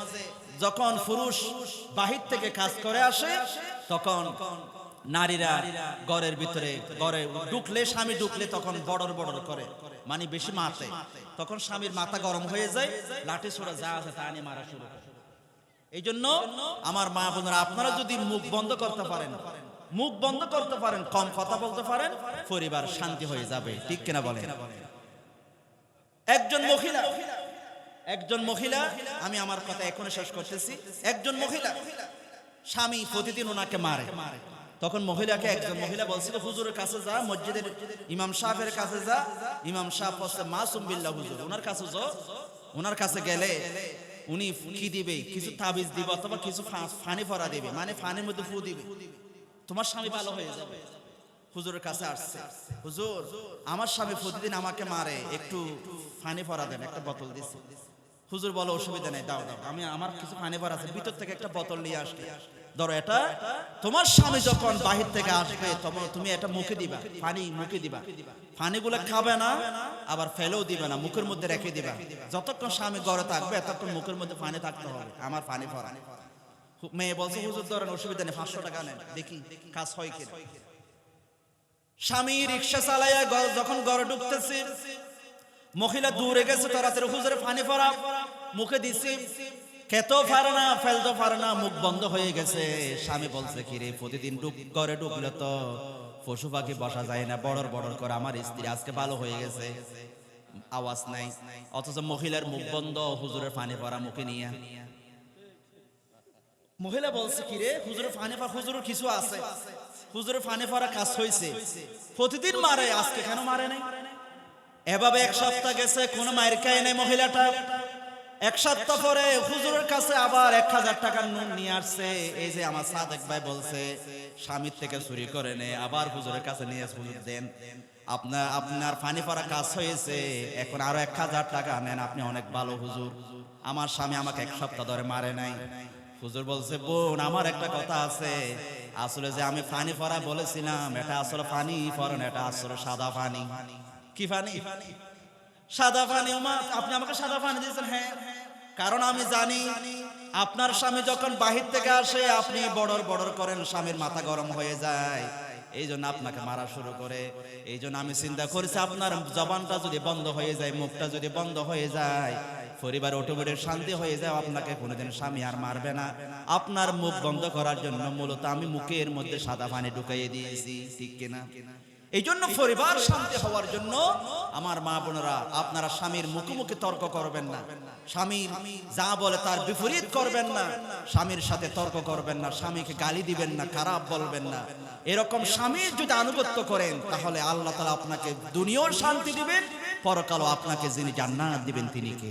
যখন পুরুষ বাহির থেকে কাজ করে আসে তখন নারীরা ঘরের ভিতরে, ঘরে ঢুকলে, স্বামী ঢুকলে তখন বড়র বড়র করে, মানে বেশি মারতে। তখন স্বামীর মাথা গরম হয়ে যায়, লাঠি ছোড়া যা আছে তা নিয়ে মারা শুরু করে। এই জন্য আমার মা বোনেরা, আপনারা যদি মুখ বন্ধ করতে পারেন, মুখ বন্ধ করতে পারেন, কম কথা বলতে পারেন, পরিবার শান্তি হয়ে যাবে, ঠিক কিনা বলেন? একজন মহিলা, আমি আমার কথা এখনো শেষ করতেছি। একজন মহিলা স্বামী প্রতিদিন ওনাকে মারে। তখন মহিলাকে একজন মহিলা বলছিল হুজুরের কাছে যা, মসজিদের ইমাম সাহেবের কাছে যা। ইমাম সাহেব হচ্ছে মাসুম বিল্লাহ হুজুর, ওনার কাছে যাও। ওনার কাছে গেলে উনি কি দিবে? কিছু তাবিজ দিবে অথবা কিছু ফানি ফরা দিবে, মানে ফানির মধ্যে ফু দিবে, তোমার স্বামী ভালো হয়ে যাবে। হুজুরের কাছে আসছে, হুজুর আমার স্বামী প্রতিদিন আমাকে মারে, একটু ফানি ফরা দেন। একটা বোতল দিচ্ছে। হুজুর বলো অসুবিধা নেই, দাও দাও, আমি আমার কিছু ফানি ফরা আছে, ভিতর থেকে একটা বোতল নিয়ে আসলে ধরো এটা তোমার স্বামী যখন বাহির থেকে আসবে তখন তুমি এটা মুখে দিবা, পানি মুখে দিবা। পানিগুলো খাবে না, আবার ফেলেও দিবে না, মুখের মধ্যে রেখে দিবা। যতক্ষণ স্বামী ঘরে থাকবে এতক্ষণ মুখের মধ্যে পানি থাকতে হবে, আমার পানি ভরা। মেয়ে বলছে হুজুর ধরেন অসুবিধা নেই, 500 টাকা নেন, দেখি কাজ হয় কিনা। স্বামী রিক্সা চালাইয়া যখন ঘরে ঢুকতেছে, মহিলা দূরে গেছে, তাড়াতাড়ি হুজুরে পানি ভরা মুখে দিছি, খেতেও পারে না, ফেলতেও পারে না, মুখ বন্ধ হয়ে গেছে। স্বামী বলছে কি রে, প্রতিদিন ঘরে ঢুকলে তো পশু পাখি বসা যায় না, বড়র বড়র করে। আমার স্ত্রী আজকে ভালো হয়ে গেছে, আওয়াজ নাই, অথচ মহিলার মুখ বন্ধ, হুজুরের পানি ভরা মুখে নিয়ে। মহিলা বলছে কি রে, হুজুরের পানি ভরা, হুজুরের কিছু আছে, হুজুরের পানি ভরা কাজ হয়েছে, প্রতিদিন মারে, আজকে কেন মারে নাই? এভাবে 1 সপ্তাহ গেছে, কোনো মায়ের খায় নাই মহিলাটা। 1 সপ্তাহ পরে হুজুরের কাছে আবার 1000 টাকার নোট নিয়ে আসছে। এই যে আমার সাদেক ভাই বলছে স্বামীর থেকে চুরি করে নে, আবার হুজুরের কাছে নিয়ে হুজুর দেন, আপনার পানি পড়া কাজ হয়েছে, এখন আরো 1000 টাকা নেন, আপনি অনেক ভালো হুজুর, আমার স্বামী আমাকে 1 সপ্তাহ ধরে মারে নাই। হুজুর বলছে বোন আমার একটা কথা আছে, আসলে যে আমি পানি পড়া বলেছিলাম এটা আসলে পানি পড়েন, এটা আসলে সাদা পানি। কি পানি? সাদা পানি। আপনি আমাকে সাদা পানি দিয়েছেন? হ্যাঁ, কারণ আমি জানি আপনার স্বামী যখন বাহির থেকে আসে আপনি বড়র বড়র করেন, স্বামীর মাথা গরম হয়ে যায়, এই জন্য আপনাকে মারা শুরু করে। এই জন্য আমি চিন্তা করেছি আপনার জবানটা যদি বন্ধ হয়ে যায়, মুখটা যদি বন্ধ হয়ে যায়, পরিবার অটোমেটিক শান্তি হয়ে যায়, আপনাকে কোনোদিন স্বামী আর মারবে না। আপনার মুখ বন্ধ করার জন্য মূলত আমি মুখের মধ্যে সাদা পানি ঢুকাইয়ে দিয়েছি, ঠিক কিনা? এই জন্য পরিবার শান্তি হওয়ার জন্য আমার মা বোনেরা, আপনারা স্বামীর মুখোমুখি তর্ক করবেন না, স্বামী যা বলে তার বিপরীত করবেন না, স্বামীর সাথে তর্ক করবেন না, স্বামীকে গালি দিবেন না, খারাপ বলবেন না। এরকম স্বামীর যদি আনুগত্য করেন তাহলে আল্লাহ তাআলা আপনাকে দুনিয়ার শান্তি দিবেন, পরকালও আপনাকে যিনি জান্নাত দিবেন তিনি কে?